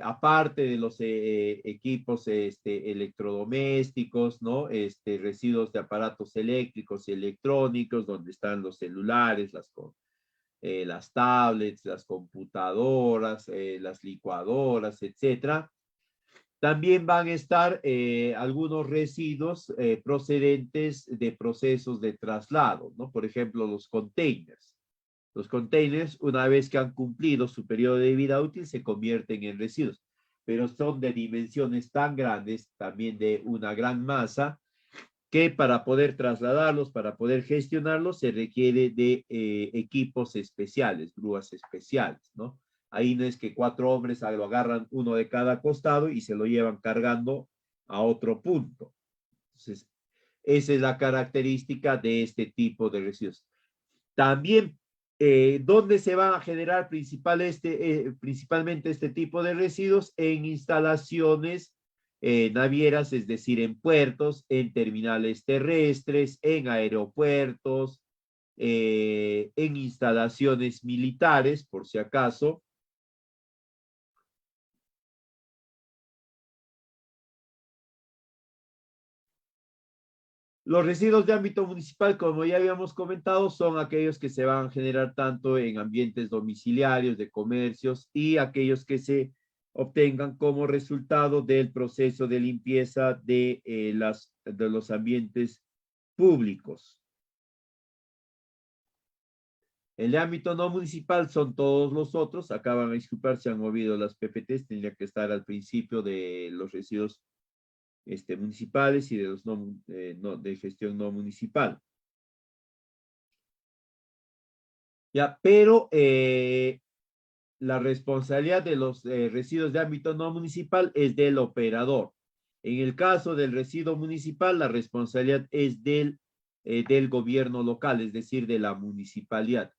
Speaker 1: aparte de los equipos electrodomésticos, ¿no? Residuos de aparatos eléctricos y electrónicos, donde están los celulares, las tablets, las computadoras, las licuadoras, etcétera. También van a estar algunos residuos procedentes de procesos de traslado, ¿no? Por ejemplo, los containers. Los containers, una vez que han cumplido su periodo de vida útil, se convierten en residuos, pero son de dimensiones tan grandes, también de una gran masa, que para poder trasladarlos, para poder gestionarlos, se requiere de equipos especiales, grúas especiales, ¿no? Ahí no es que 4 hombres lo agarran uno de cada costado y se lo llevan cargando a otro punto. Entonces, esa es la característica de este tipo de residuos. También, ¿dónde se van a generar principalmente este tipo de residuos? En instalaciones navieras, es decir, en puertos, en terminales terrestres, en aeropuertos, en instalaciones militares, por si acaso. Los residuos de ámbito municipal, como ya habíamos comentado, son aquellos que se van a generar tanto en ambientes domiciliarios, de comercios, y aquellos que se obtengan como resultado del proceso de limpieza de los ambientes públicos. El de ámbito no municipal son todos los otros. Acá van a disculpar, se han movido las PPTs, tendría que estar al principio de los residuos municipales y de los de gestión no municipal. Ya, pero la responsabilidad de los residuos de ámbito no municipal es del operador. En el caso del residuo municipal, la responsabilidad es del gobierno local, es decir, de la municipalidad.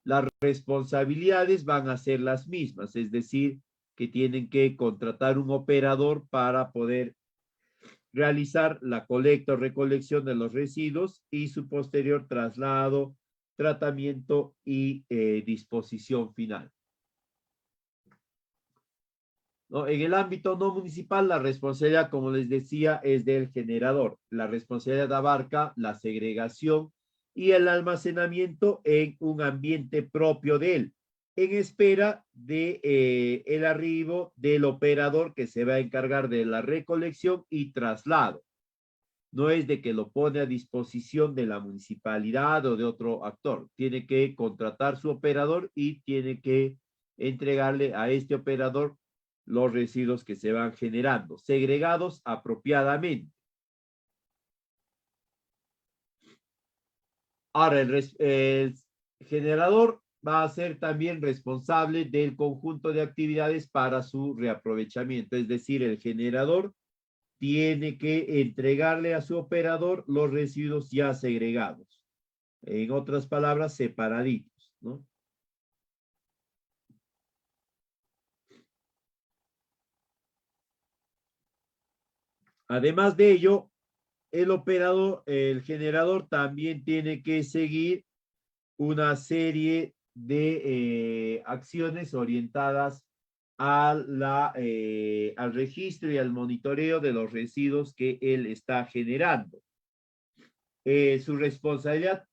Speaker 1: Las responsabilidades van a ser las mismas, es decir, que tienen que contratar un operador para poder realizar la colecta o recolección de los residuos y su posterior traslado, tratamiento y disposición final. ¿No? En el ámbito no municipal, la responsabilidad, como les decía, es del generador. La responsabilidad abarca la segregación y el almacenamiento en un ambiente propio de él, en espera de el arribo del operador que se va a encargar de la recolección y traslado. No es de que lo pone a disposición de la municipalidad o de otro actor. Tiene que contratar su operador y tiene que entregarle a este operador los residuos que se van generando, segregados apropiadamente. Ahora, el generador va a ser también responsable del conjunto de actividades para su reaprovechamiento, es decir, el generador tiene que entregarle a su operador los residuos ya segregados. En otras palabras, separaditos, ¿no? Además de ello, el generador también tiene que seguir una serie de acciones orientadas al registro y al monitoreo de los residuos que él está generando. Su responsabilidad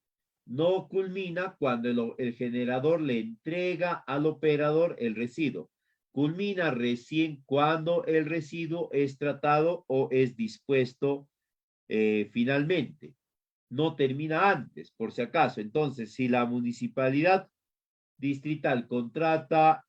Speaker 1: no culmina cuando el generador le entrega al operador el residuo. Culmina recién cuando el residuo es tratado o es dispuesto finalmente. No termina antes, por si acaso. Entonces, si la municipalidad distrital contrata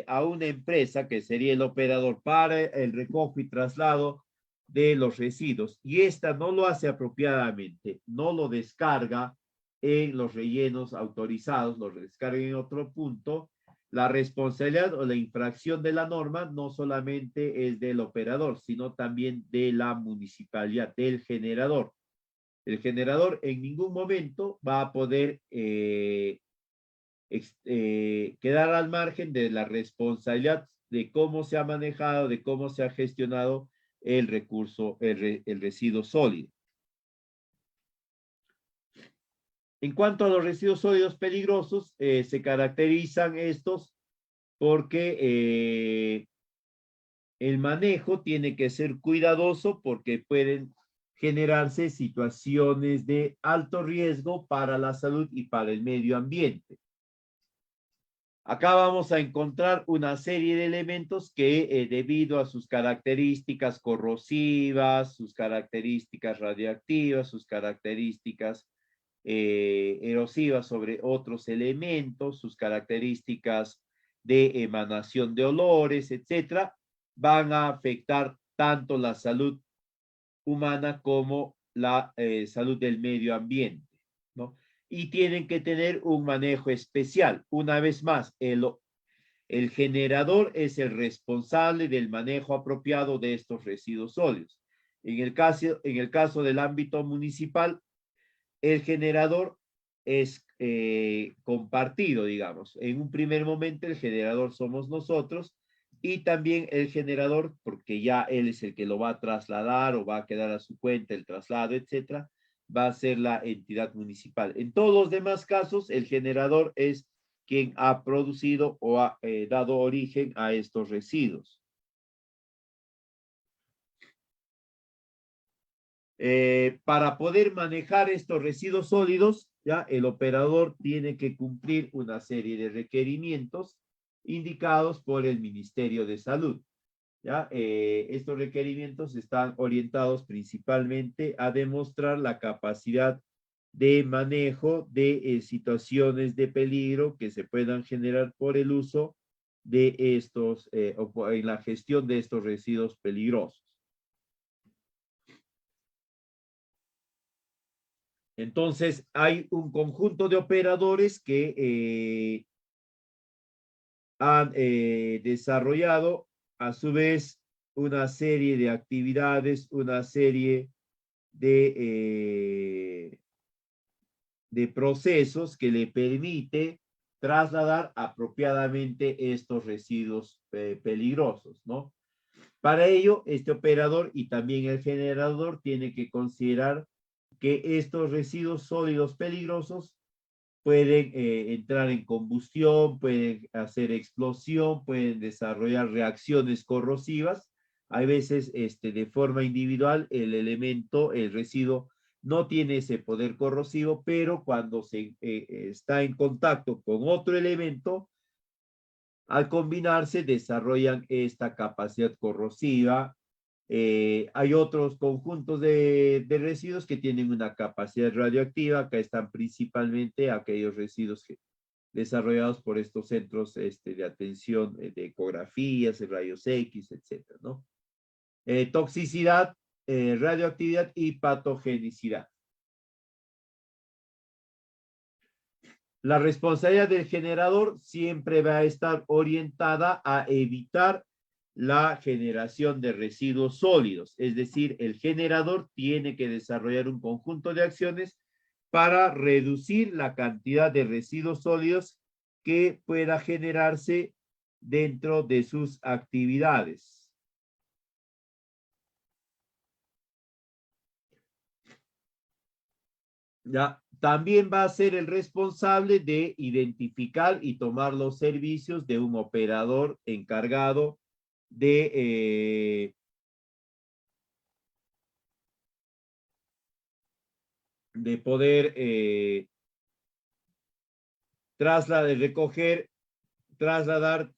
Speaker 1: a una empresa que sería el operador para el recojo y traslado de los residuos y esta no lo hace apropiadamente, no lo descarga en los rellenos autorizados, lo descarga en otro punto, la responsabilidad o la infracción de la norma no solamente es del operador, sino también de la municipalidad, del generador. El generador en ningún momento va a poder quedar al margen de la responsabilidad de cómo se ha manejado, de cómo se ha gestionado el recurso, el residuo sólido. En cuanto a los residuos sólidos peligrosos, se caracterizan estos porque el manejo tiene que ser cuidadoso porque pueden generarse situaciones de alto riesgo para la salud y para el medio ambiente. Acá vamos a encontrar una serie de elementos que debido a sus características corrosivas, sus características radiactivas, sus características erosivas sobre otros elementos, sus características de emanación de olores, etcétera, van a afectar tanto la salud humana como la salud del medio ambiente, ¿no? Y tienen que tener un manejo especial. Una vez más, el generador es el responsable del manejo apropiado de estos residuos sólidos. En el caso del ámbito municipal, el generador es compartido, digamos. En un primer momento el generador somos nosotros y también el generador, porque ya él es el que lo va a trasladar o va a quedar a su cuenta el traslado, etcétera, va a ser la entidad municipal. En todos los demás casos, el generador es quien ha producido o ha dado origen a estos residuos. Para poder manejar estos residuos sólidos, ya el operador tiene que cumplir una serie de requerimientos indicados por el Ministerio de Salud. ¿Ya? Estos requerimientos están orientados principalmente a demostrar la capacidad de manejo de situaciones de peligro que se puedan generar por el uso de estos, o en la gestión de estos residuos peligrosos. Entonces, hay un conjunto de operadores que han desarrollado a su vez una serie de actividades, una serie de procesos que le permite trasladar apropiadamente estos residuos peligrosos, ¿no? Para ello, este operador y también el generador tiene que considerar que estos residuos sólidos peligrosos pueden entrar en combustión, pueden hacer explosión, pueden desarrollar reacciones corrosivas. Hay veces de forma individual el elemento, el residuo, no tiene ese poder corrosivo, pero cuando se está en contacto con otro elemento, al combinarse desarrollan esta capacidad corrosiva. Hay otros conjuntos de residuos que tienen una capacidad radioactiva. Acá están principalmente aquellos residuos desarrollados por estos centros de atención de ecografías, de rayos X, etcétera, ¿no? Toxicidad, radioactividad y patogenicidad. La responsabilidad del generador siempre va a estar orientada a evitar la generación de residuos sólidos. Es decir, el generador tiene que desarrollar un conjunto de acciones para reducir la cantidad de residuos sólidos que pueda generarse dentro de sus actividades. ¿Ya? También va a ser el responsable de identificar y tomar los servicios de un operador encargado de poder trasladar, recoger, trasladar,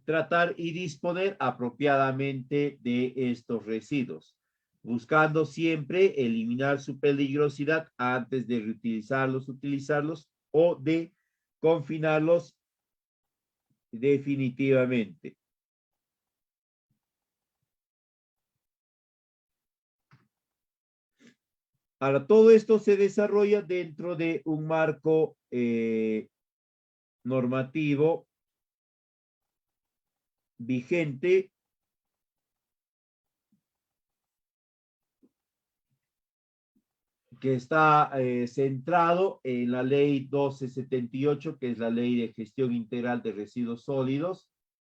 Speaker 1: tratar y disponer apropiadamente de estos residuos, buscando siempre eliminar su peligrosidad antes de reutilizarlos, utilizarlos o de confinarlos definitivamente. Ahora, todo esto se desarrolla dentro de un marco normativo vigente que está centrado en la ley 1278, que es la ley de gestión integral de residuos sólidos,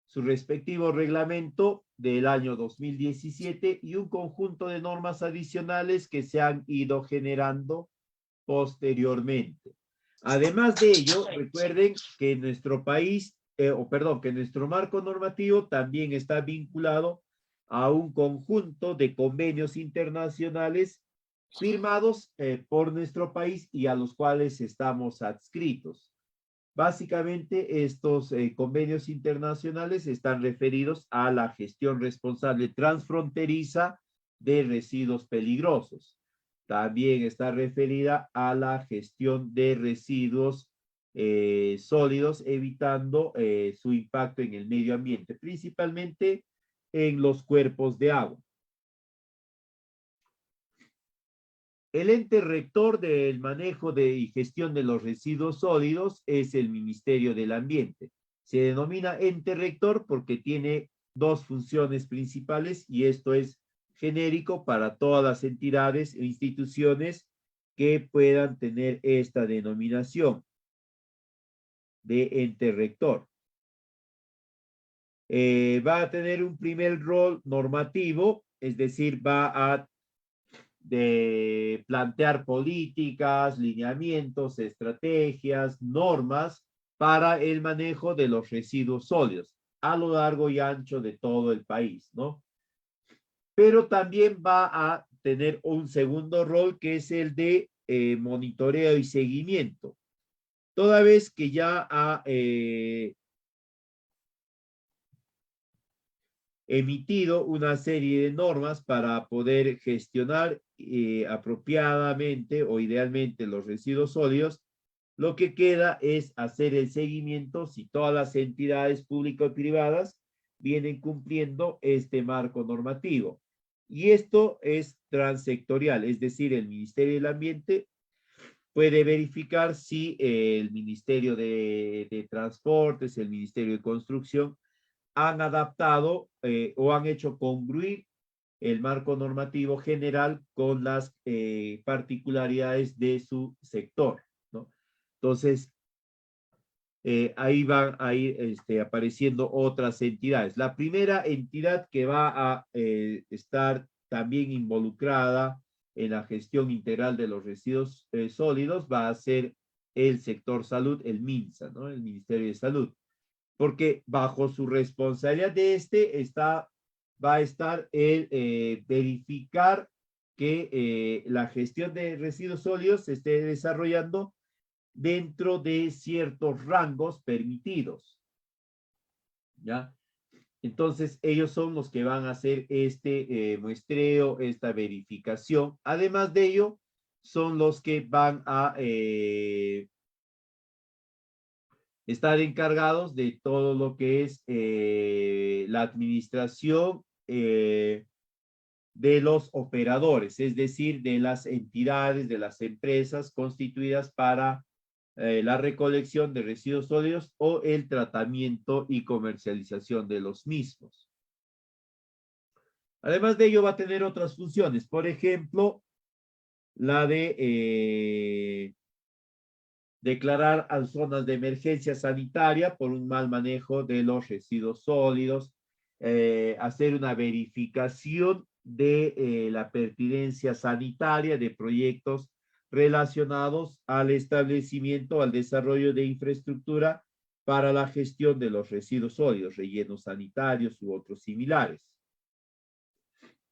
Speaker 1: su respectivo reglamento del año 2017 y un conjunto de normas adicionales que se han ido generando posteriormente. Además de ello, recuerden que nuestro país, que nuestro marco normativo también está vinculado a un conjunto de convenios internacionales firmados por nuestro país y a los cuales estamos adscritos. Básicamente, estos convenios internacionales están referidos a la gestión responsable transfronteriza de residuos peligrosos. También está referida a la gestión de residuos sólidos, evitando su impacto en el medio ambiente, principalmente en los cuerpos de agua. El ente rector del manejo y gestión de los residuos sólidos es el Ministerio del Ambiente. Se denomina ente rector porque tiene dos funciones principales y esto es genérico para todas las entidades e instituciones que puedan tener esta denominación de ente rector. Va a tener un primer rol normativo, es decir, va a de plantear políticas, lineamientos, estrategias, normas para el manejo de los residuos sólidos a lo largo y ancho de todo el país, ¿no? Pero también va a tener un segundo rol que es el de monitoreo y seguimiento. Toda vez que ya ha emitido una serie de normas para poder gestionar apropiadamente o idealmente los residuos sólidos, lo que queda es hacer el seguimiento si todas las entidades públicas y privadas vienen cumpliendo este marco normativo. Y esto es transsectorial, es decir, el Ministerio del Ambiente puede verificar si el Ministerio de Transportes, el Ministerio de Construcción, han adaptado o han hecho congruir el marco normativo general con las particularidades de su sector, ¿no? Entonces, ahí van a ir apareciendo otras entidades. La primera entidad que va a estar también involucrada en la gestión integral de los residuos sólidos va a ser el sector salud, el MINSA, ¿no? El Ministerio de Salud, porque bajo su responsabilidad de va a estar el verificar que la gestión de residuos sólidos se esté desarrollando dentro de ciertos rangos permitidos, ¿ya? Entonces, ellos son los que van a hacer este muestreo, esta verificación. Además de ello, son los que van a estar encargados de todo lo que es la administración de los operadores, es decir, de las entidades, de las empresas constituidas para la recolección de residuos sólidos o el tratamiento y comercialización de los mismos. Además de ello, va a tener otras funciones, por ejemplo, la de declarar a zonas de emergencia sanitaria por un mal manejo de los residuos sólidos, hacer una verificación de la pertinencia sanitaria de proyectos relacionados al establecimiento, al desarrollo de infraestructura para la gestión de los residuos sólidos, rellenos sanitarios u otros similares.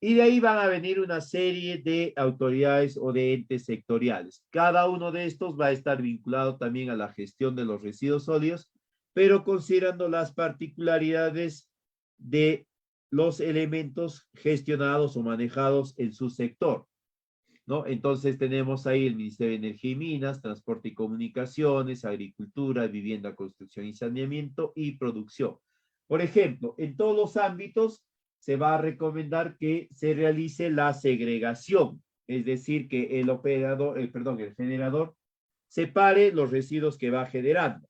Speaker 1: Y de ahí van a venir una serie de autoridades o de entes sectoriales. Cada uno de estos va a estar vinculado también a la gestión de los residuos sólidos, pero considerando las particularidades de los elementos gestionados o manejados en su sector, ¿no? Entonces tenemos ahí el Ministerio de Energía y Minas, Transporte y Comunicaciones, Agricultura, Vivienda, Construcción y Saneamiento y Producción. Por ejemplo, en todos los ámbitos se va a recomendar que se realice la segregación, es decir, que el generador separe los residuos que va generando.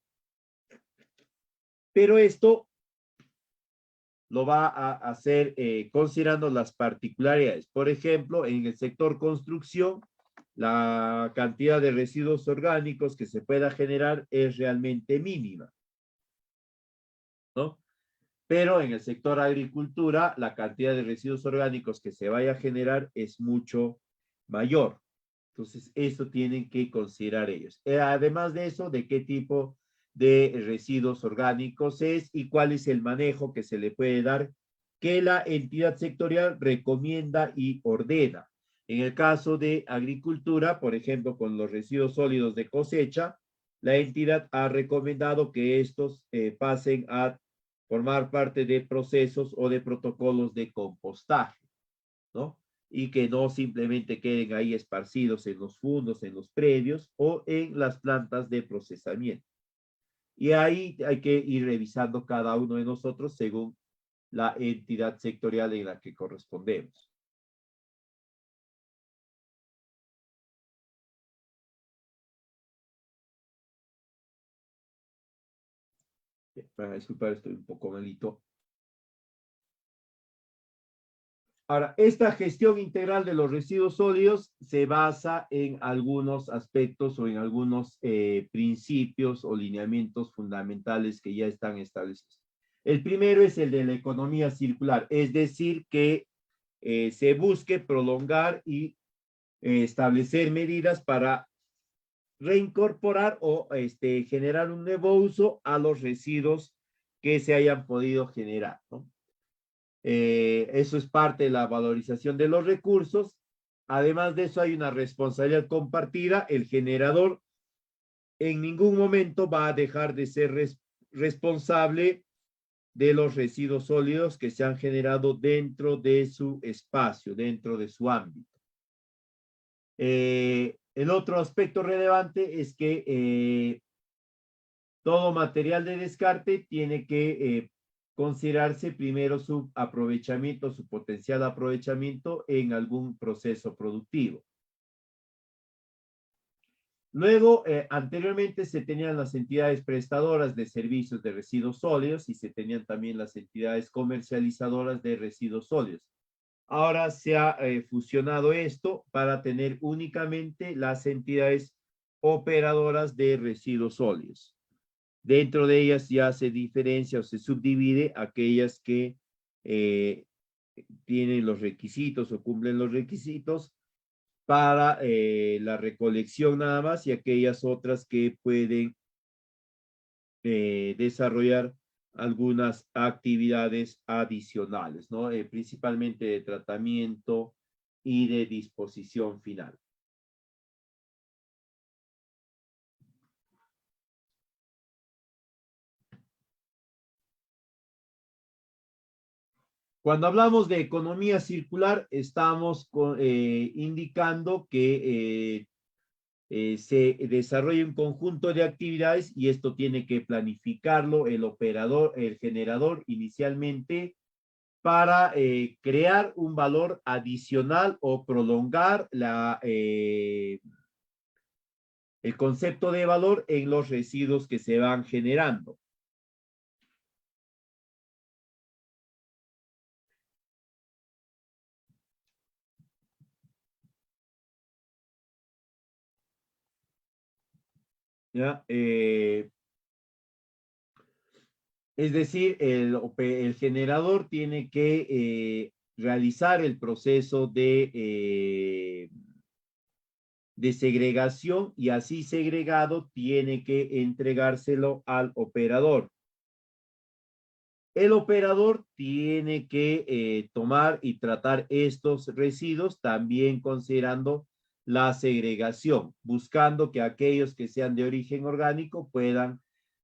Speaker 1: Pero esto lo va a hacer considerando las particularidades. Por ejemplo, en el sector construcción, la cantidad de residuos orgánicos que se pueda generar es realmente mínima, ¿no? Pero en el sector agricultura, la cantidad de residuos orgánicos que se vaya a generar es mucho mayor. Entonces, eso tienen que considerar ellos. Además de eso, de qué tipo de residuos orgánicos es y cuál es el manejo que se le puede dar que la entidad sectorial recomienda y ordena. En el caso de agricultura, por ejemplo, con los residuos sólidos de cosecha, la entidad ha recomendado que estos pasen a formar parte de procesos o de protocolos de compostaje, ¿no? Y que no simplemente queden ahí esparcidos en los fundos, en los predios o en las plantas de procesamiento. Y ahí hay que ir revisando cada uno de nosotros según la entidad sectorial en la que correspondemos. Disculpar, estoy un poco malito. Ahora, esta gestión integral de los residuos sólidos se basa en algunos aspectos o en algunos principios o lineamientos fundamentales que ya están establecidos. El primero es el de la economía circular, es decir, que se busque prolongar y establecer medidas para reincorporar o generar un nuevo uso a los residuos que se hayan podido generar, ¿no? Eso es parte de la valorización de los recursos. Además de eso, hay una responsabilidad compartida. El generador en ningún momento va a dejar de ser responsable de los residuos sólidos que se han generado dentro de su espacio, dentro de su ámbito. El otro aspecto relevante es que todo material de descarte tiene que considerarse primero su aprovechamiento, su potencial aprovechamiento en algún proceso productivo. Luego, anteriormente se tenían las entidades prestadoras de servicios de residuos sólidos y se tenían también las entidades comercializadoras de residuos sólidos. Ahora se ha fusionado esto para tener únicamente las entidades operadoras de residuos sólidos. Dentro de ellas ya se diferencia o se subdivide aquellas que tienen los requisitos o cumplen los requisitos para la recolección nada más y aquellas otras que pueden desarrollar algunas actividades adicionales, ¿no? Principalmente de tratamiento y de disposición final. Cuando hablamos de economía circular, estamos indicando que se desarrolla un conjunto de actividades y esto tiene que planificarlo el operador, el generador inicialmente para crear un valor adicional o prolongar el concepto de valor en los residuos que se van generando. ¿Ya? Es decir, el generador tiene que realizar el proceso de segregación y así segregado tiene que entregárselo al operador. El operador tiene que tomar y tratar estos residuos también considerando la segregación, buscando que aquellos que sean de origen orgánico puedan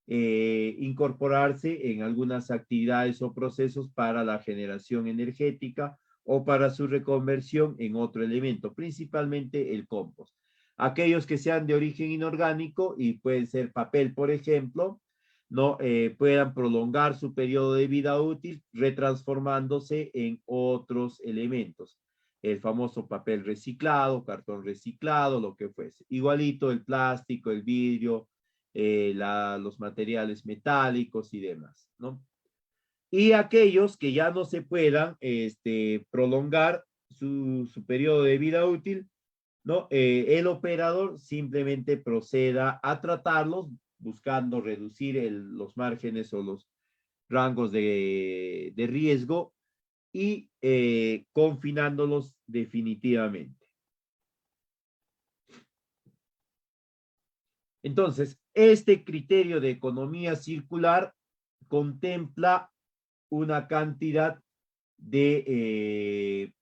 Speaker 1: incorporarse en algunas actividades o procesos para la generación energética o para su reconversión en otro elemento, principalmente el compost. Aquellos que sean de origen inorgánico y pueden ser papel, por ejemplo, no puedan prolongar su periodo de vida útil retransformándose en otros elementos. El famoso papel reciclado, cartón reciclado, lo que fuese. Igualito el plástico, el vidrio, los materiales metálicos y demás, ¿no? Y aquellos que ya no se puedan prolongar su periodo de vida útil, ¿no? El operador simplemente proceda a tratarlos buscando reducir los márgenes o los rangos de riesgo y confinándolos definitivamente. Entonces, este criterio de economía circular contempla una cantidad de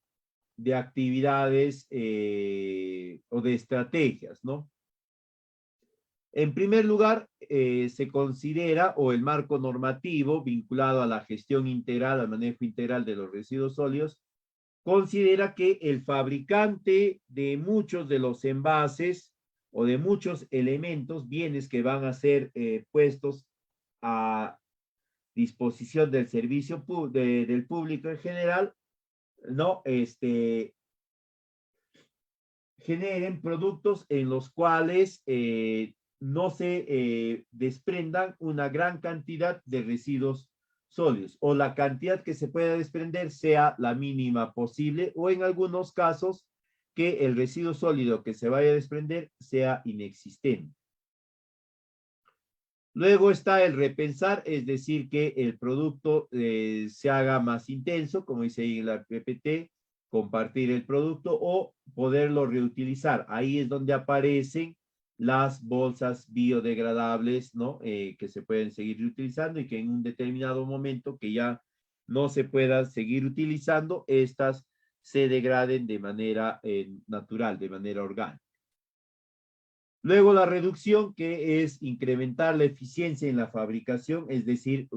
Speaker 1: actividades o de estrategias, ¿no? En primer lugar, se considera, o el marco normativo vinculado a la gestión integral, al manejo integral de los residuos sólidos, considera que el fabricante de muchos de los envases o de muchos elementos, bienes que van a ser puestos a disposición del servicio del público en general, ¿no? Generen productos en los cuales no se desprendan una gran cantidad de residuos sólidos o la cantidad que se pueda desprender sea la mínima posible o en algunos casos que el residuo sólido que se vaya a desprender sea inexistente. Luego está el repensar, es decir, que el producto se haga más intenso, como dice ahí en la PPT, compartir el producto o poderlo reutilizar. Ahí es donde aparecen las bolsas biodegradables, ¿no? Que se pueden seguir reutilizando y que en un determinado momento que ya no se pueda seguir utilizando, estas se degraden de manera natural, de manera orgánica. Luego la reducción, que es incrementar la eficiencia en la fabricación, es decir,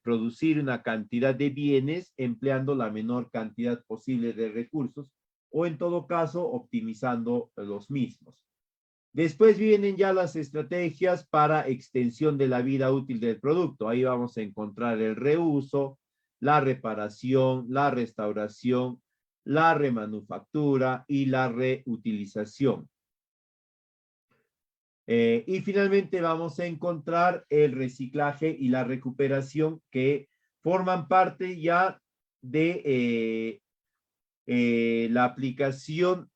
Speaker 1: producir una cantidad de bienes empleando la menor cantidad posible de recursos o en todo caso optimizando los mismos. Después vienen ya las estrategias para extensión de la vida útil del producto. Ahí vamos a encontrar el reuso, la reparación, la restauración, la remanufactura y la reutilización. Y finalmente vamos a encontrar el reciclaje y la recuperación que forman parte ya de la aplicación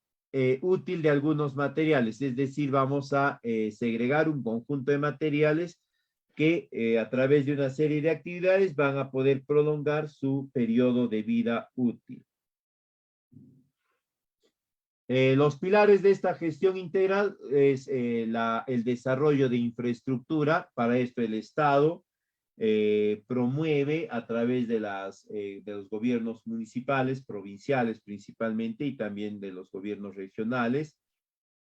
Speaker 1: útil de algunos materiales. Es decir, vamos a segregar un conjunto de materiales que a través de una serie de actividades van a poder prolongar su periodo de vida útil. Los pilares de esta gestión integral es el desarrollo de infraestructura. Para esto el Estado promueve a través de los gobiernos municipales, provinciales principalmente, y también de los gobiernos regionales,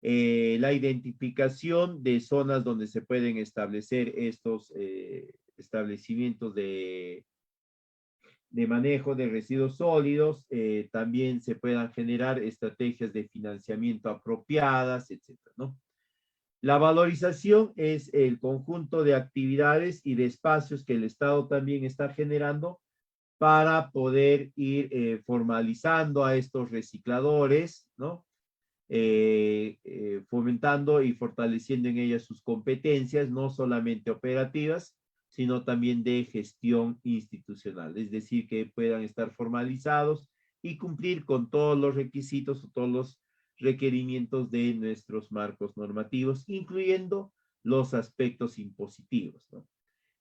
Speaker 1: la identificación de zonas donde se pueden establecer estos establecimientos de manejo de residuos sólidos, también se puedan generar estrategias de financiamiento apropiadas, etcétera, ¿no? La valorización es el conjunto de actividades y de espacios que el Estado también está generando para poder ir formalizando a estos recicladores, ¿no? Fomentando y fortaleciendo en ellas sus competencias, no solamente operativas, sino también de gestión institucional, es decir, que puedan estar formalizados y cumplir con todos los requisitos o todos los requerimientos de nuestros marcos normativos, incluyendo los aspectos impositivos, ¿no?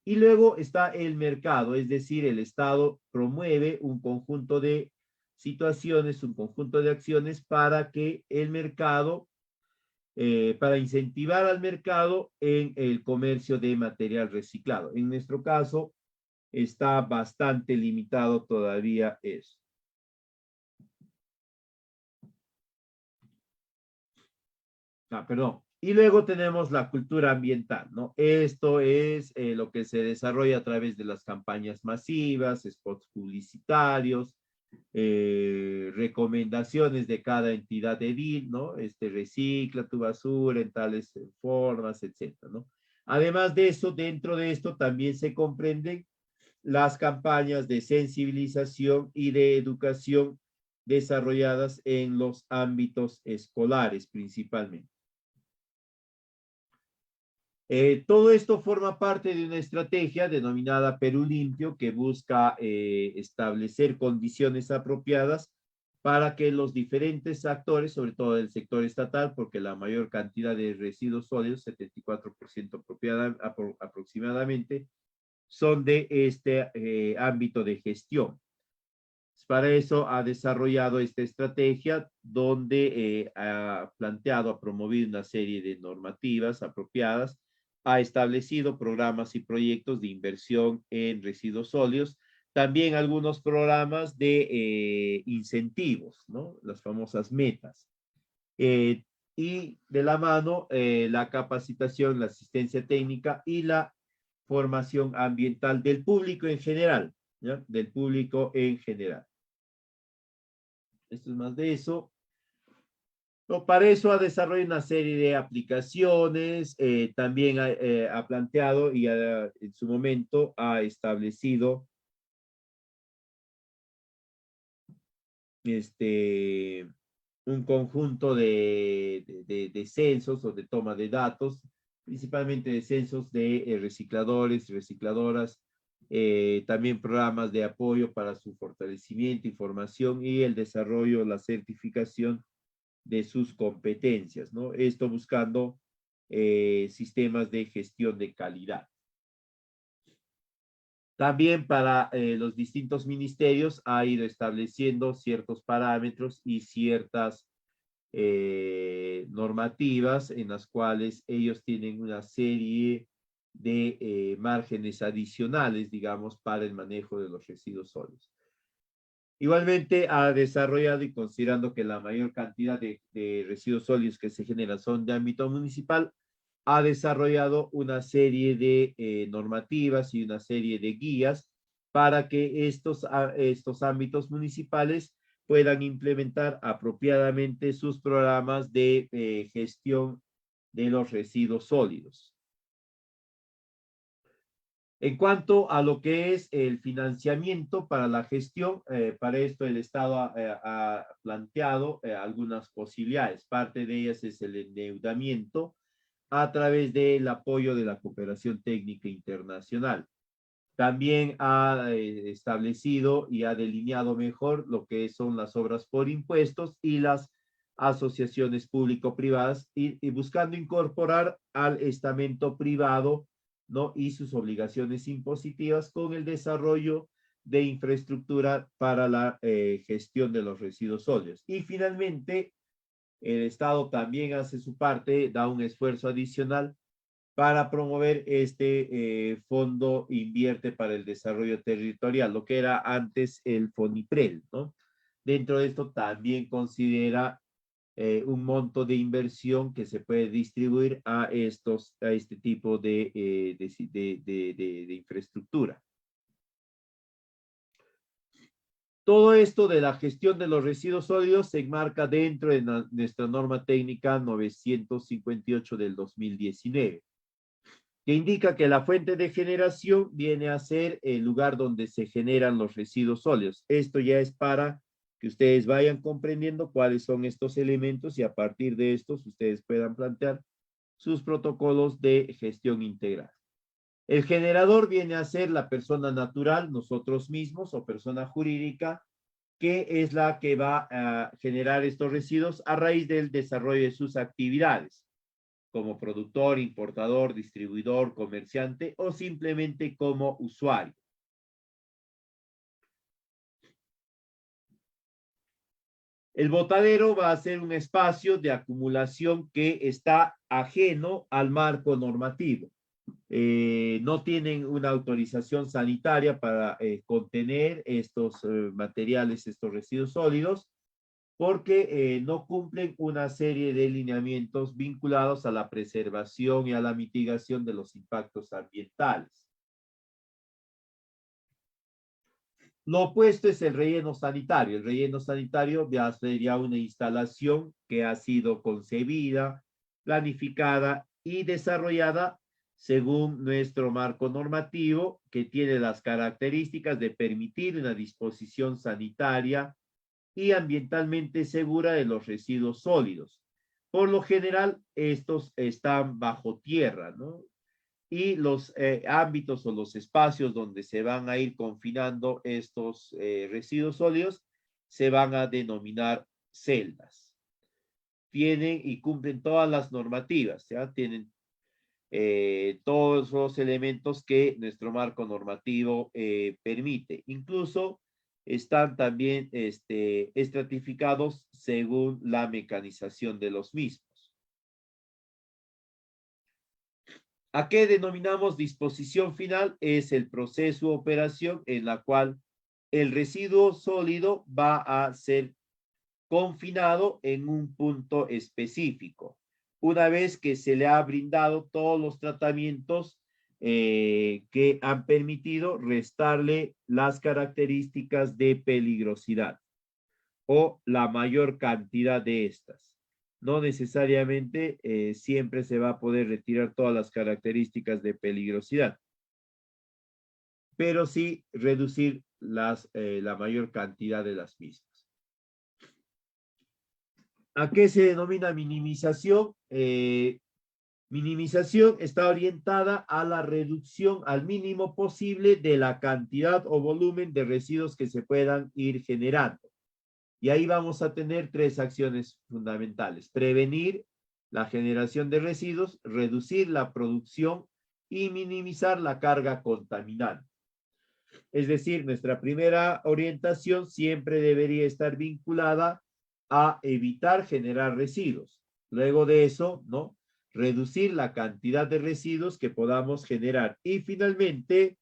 Speaker 1: Y luego está el mercado, es decir, el Estado promueve un conjunto de situaciones, un conjunto de acciones para que el mercado, para incentivar al mercado en el comercio de material reciclado. En nuestro caso, está bastante limitado todavía eso. Perdón. Y luego tenemos la cultura ambiental, ¿no? Esto es lo que se desarrolla a través de las campañas masivas, spots publicitarios, recomendaciones de cada entidad edil, ¿no? Recicla tu basura en tales formas, etcétera, ¿no? Además de eso, dentro de esto también se comprenden las campañas de sensibilización y de educación desarrolladas en los ámbitos escolares principalmente. Todo esto forma parte de una estrategia denominada Perú Limpio que busca establecer condiciones apropiadas para que los diferentes actores, sobre todo el sector estatal, porque la mayor cantidad de residuos sólidos, 74% aproximadamente, son de este ámbito de gestión. Para eso ha desarrollado esta estrategia donde ha planteado, ha promovido una serie de normativas apropiadas, ha establecido programas y proyectos de inversión en residuos sólidos, también algunos programas de incentivos, ¿no? Las famosas metas. Y de la mano, la capacitación, la asistencia técnica y la formación ambiental del público en general, ¿ya? Del público en general. Esto es más de eso. No, para eso ha desarrollado una serie de aplicaciones, también ha planteado y en su momento ha establecido un conjunto de censos o de toma de datos, principalmente de censos de recicladores, recicladoras, también programas de apoyo para su fortalecimiento y formación y el desarrollo, la certificación de sus competencias, ¿no? Esto buscando sistemas de gestión de calidad. También para los distintos ministerios ha ido estableciendo ciertos parámetros y ciertas normativas en las cuales ellos tienen una serie de márgenes adicionales, digamos, para el manejo de los residuos sólidos. Igualmente ha desarrollado y considerando que la mayor cantidad de residuos sólidos que se generan son de ámbito municipal, ha desarrollado una serie de normativas y una serie de guías para que estos ámbitos municipales puedan implementar apropiadamente sus programas de gestión de los residuos sólidos. En cuanto a lo que es el financiamiento para la gestión, para esto el Estado ha planteado algunas posibilidades. Parte de ellas es el endeudamiento a través del apoyo de la cooperación técnica internacional. También ha establecido y ha delineado mejor lo que son las obras por impuestos y las asociaciones público-privadas y buscando incorporar al estamento privado, ¿no? Y sus obligaciones impositivas con el desarrollo de infraestructura para la gestión de los residuos sólidos. Y finalmente, el Estado también hace su parte, da un esfuerzo adicional para promover este fondo invierte para el desarrollo territorial, lo que era antes el FONIPREL, ¿no? Dentro de esto también considera un monto de inversión que se puede distribuir a este tipo de infraestructura. Todo esto de la gestión de los residuos sólidos se enmarca dentro de nuestra norma técnica 958 del 2019, que indica que la fuente de generación viene a ser el lugar donde se generan los residuos sólidos. Esto ya es para que ustedes vayan comprendiendo cuáles son estos elementos y a partir de estos ustedes puedan plantear sus protocolos de gestión integral. El generador viene a ser la persona natural, nosotros mismos, o persona jurídica, que es la que va a generar estos residuos a raíz del desarrollo de sus actividades, como productor, importador, distribuidor, comerciante o simplemente como usuario. El botadero va a ser un espacio de acumulación que está ajeno al marco normativo. No tienen una autorización sanitaria para contener estos materiales, estos residuos sólidos, porque no cumplen una serie de lineamientos vinculados a la preservación y a la mitigación de los impactos ambientales. Lo opuesto es el relleno sanitario. El relleno sanitario ya sería una instalación que ha sido concebida, planificada y desarrollada según nuestro marco normativo, que tiene las características de permitir una disposición sanitaria y ambientalmente segura de los residuos sólidos. Por lo general, estos están bajo tierra, ¿no? y los ámbitos o los espacios donde se van a ir confinando estos residuos sólidos se van a denominar celdas. Tienen y cumplen todas las normativas, ¿ya? Tienen todos los elementos que nuestro marco normativo permite. Incluso están también estratificados según la mecanización de los mismos. ¿A qué denominamos disposición final? Es el proceso o operación en la cual el residuo sólido va a ser confinado en un punto específico, una vez que se le ha brindado todos los tratamientos que han permitido restarle las características de peligrosidad o la mayor cantidad de estas. No necesariamente siempre se va a poder retirar todas las características de peligrosidad, pero sí reducir la mayor cantidad de las mismas. ¿A qué se denomina minimización? Minimización está orientada a la reducción al mínimo posible de la cantidad o volumen de residuos que se puedan ir generando. Y ahí vamos a tener tres acciones fundamentales: prevenir la generación de residuos, reducir la producción y minimizar la carga contaminante. Es decir, nuestra primera orientación siempre debería estar vinculada a evitar generar residuos. Luego de eso, ¿no? Reducir la cantidad de residuos que podamos generar. Y finalmente,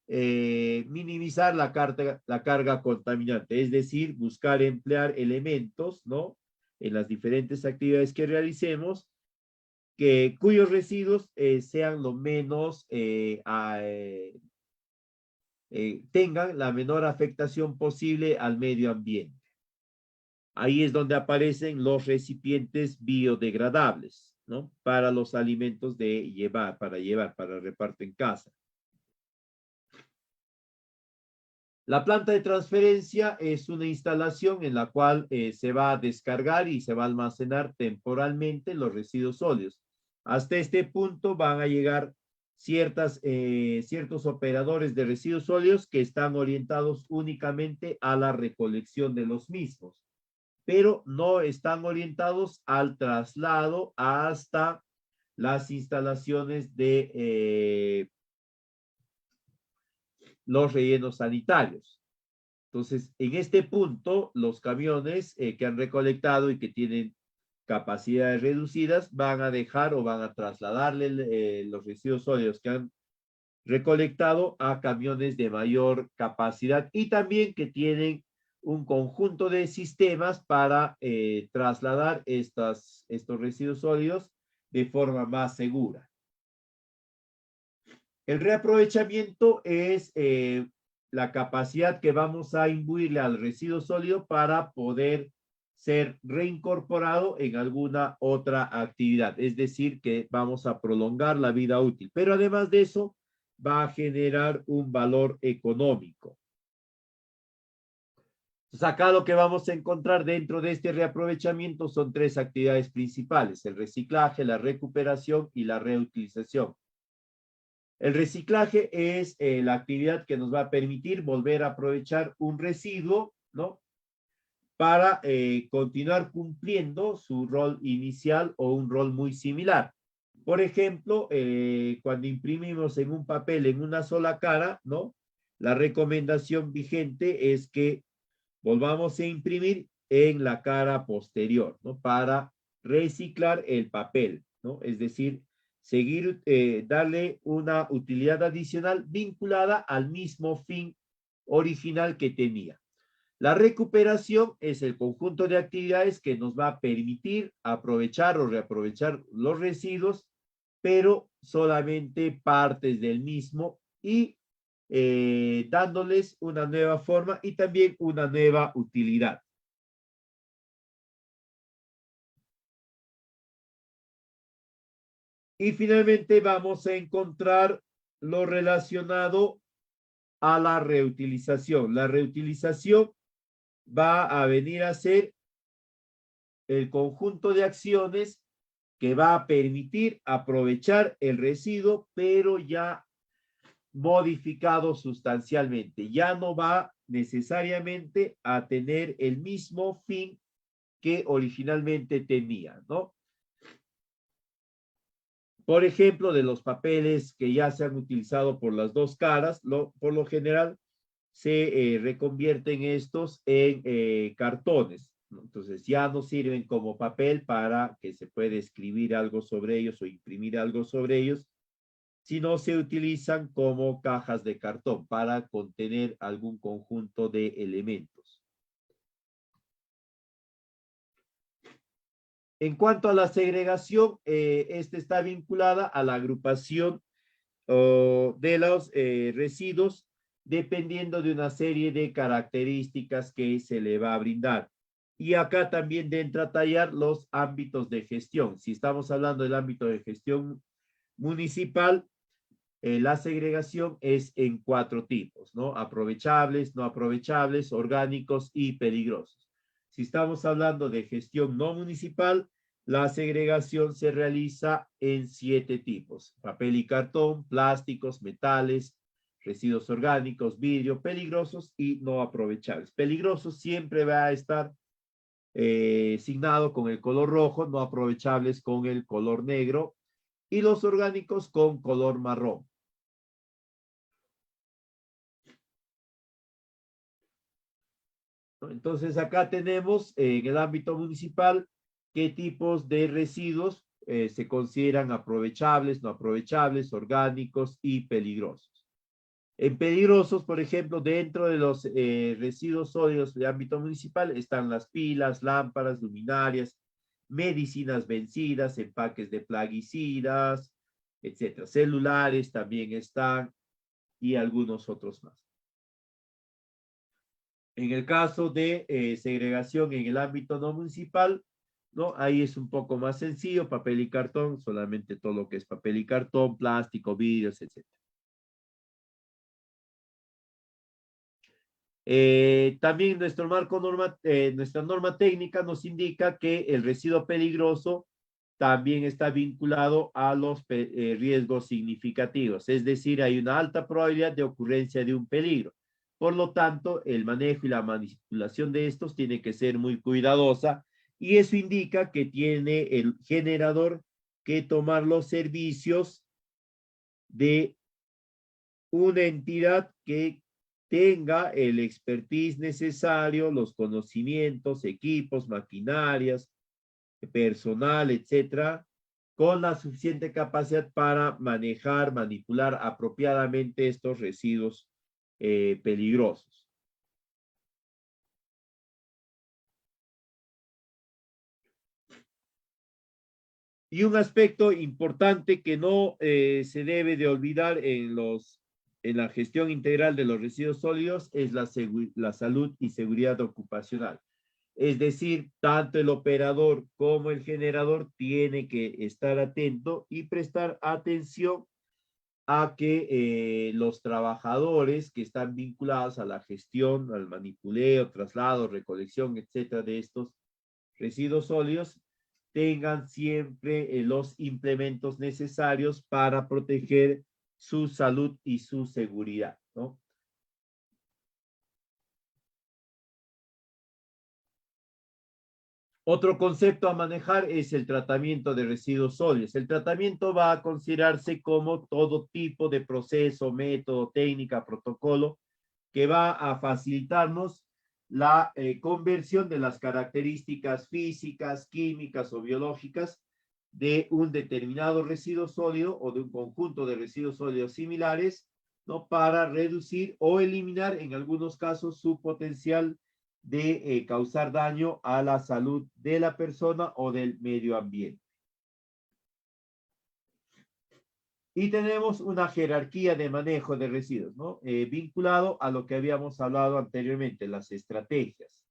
Speaker 1: minimizar la carga contaminante, es decir, buscar emplear elementos, ¿no? En las diferentes actividades que realicemos, cuyos residuos sean lo menos, tengan la menor afectación posible al medio ambiente. Ahí es donde aparecen los recipientes biodegradables, ¿no? Para los alimentos para reparto en casa. La planta de transferencia es una instalación en la cual se va a descargar y se va a almacenar temporalmente los residuos sólidos. Hasta este punto van a llegar ciertos operadores de residuos sólidos que están orientados únicamente a la recolección de los mismos, pero no están orientados al traslado hasta las instalaciones de los rellenos sanitarios. Entonces, en este punto, los camiones que han recolectado y que tienen capacidades reducidas van a dejar o van a trasladarle los residuos sólidos que han recolectado a camiones de mayor capacidad y también que tienen un conjunto de sistemas para trasladar estos residuos sólidos de forma más segura. El reaprovechamiento es la capacidad que vamos a imbuirle al residuo sólido para poder ser reincorporado en alguna otra actividad. Es decir, que vamos a prolongar la vida útil. Pero además de eso, va a generar un valor económico. Entonces, acá lo que vamos a encontrar dentro de este reaprovechamiento son tres actividades principales: el reciclaje, la recuperación y la reutilización. El reciclaje es la actividad que nos va a permitir volver a aprovechar un residuo, ¿no? Para continuar cumpliendo su rol inicial o un rol muy similar. Por ejemplo, cuando imprimimos en un papel en una sola cara, ¿no? La recomendación vigente es que volvamos a imprimir en la cara posterior, ¿no? Para reciclar el papel, ¿no? Es decir, darle una utilidad adicional vinculada al mismo fin original que tenía. La recuperación es el conjunto de actividades que nos va a permitir aprovechar o reaprovechar los residuos, pero solamente partes del mismo y dándoles una nueva forma y también una nueva utilidad. Y finalmente vamos a encontrar lo relacionado a la reutilización. La reutilización va a venir a ser el conjunto de acciones que va a permitir aprovechar el residuo, pero ya modificado sustancialmente. Ya no va necesariamente a tener el mismo fin que originalmente tenía, ¿no? Por ejemplo, de los papeles que ya se han utilizado por las dos caras, por lo general se reconvierten estos en cartones, ¿no? Entonces ya no sirven como papel para que se pueda escribir algo sobre ellos o imprimir algo sobre ellos, sino se utilizan como cajas de cartón para contener algún conjunto de elementos. En cuanto a la segregación, esta está vinculada a la agrupación de los residuos dependiendo de una serie de características que se le va a brindar. Y acá también entra a tallar los ámbitos de gestión. Si estamos hablando del ámbito de gestión municipal, la segregación es en 4 tipos, ¿no? Aprovechables, no aprovechables, orgánicos y peligrosos. Si estamos hablando de gestión no municipal, la segregación se realiza en 7 tipos: papel y cartón, plásticos, metales, residuos orgánicos, vidrio, peligrosos y no aprovechables. Peligrosos siempre va a estar signado con el color rojo, no aprovechables con el color negro y los orgánicos con color marrón. Entonces, acá tenemos en el ámbito municipal qué tipos de residuos se consideran aprovechables, no aprovechables, orgánicos y peligrosos. En peligrosos, por ejemplo, dentro de los residuos sólidos de ámbito municipal están las pilas, lámparas, luminarias, medicinas vencidas, empaques de plaguicidas, etcétera. Celulares también están y algunos otros más. En el caso de segregación en el ámbito no municipal, ¿no? Ahí es un poco más sencillo: papel y cartón, solamente todo lo que es papel y cartón, plástico, vidrios, etc. También nuestra norma técnica nos indica que el residuo peligroso también está vinculado a los riesgos significativos, es decir, hay una alta probabilidad de ocurrencia de un peligro. Por lo tanto, el manejo y la manipulación de estos tiene que ser muy cuidadosa, y eso indica que tiene el generador que tomar los servicios de una entidad que tenga el expertise necesario, los conocimientos, equipos, maquinarias, personal, etcétera, con la suficiente capacidad para manejar, manipular apropiadamente estos residuos peligrosos. Y un aspecto importante que no se debe de olvidar en la gestión integral de los residuos sólidos es la salud y seguridad ocupacional. Es decir, tanto el operador como el generador tiene que estar atento y prestar atención a que los trabajadores que están vinculados a la gestión, al manipuleo, traslado, recolección, etcétera, de estos residuos sólidos, tengan siempre los implementos necesarios para proteger su salud y su seguridad, ¿no? Otro concepto a manejar es el tratamiento de residuos sólidos. El tratamiento va a considerarse como todo tipo de proceso, método, técnica, protocolo que va a facilitarnos la conversión de las características físicas, químicas o biológicas de un determinado residuo sólido o de un conjunto de residuos sólidos similares, ¿no? Para reducir o eliminar en algunos casos su potencial de causar daño a la salud de la persona o del medio ambiente. Y tenemos una jerarquía de manejo de residuos, ¿no? Vinculado a lo que habíamos hablado anteriormente, las estrategias.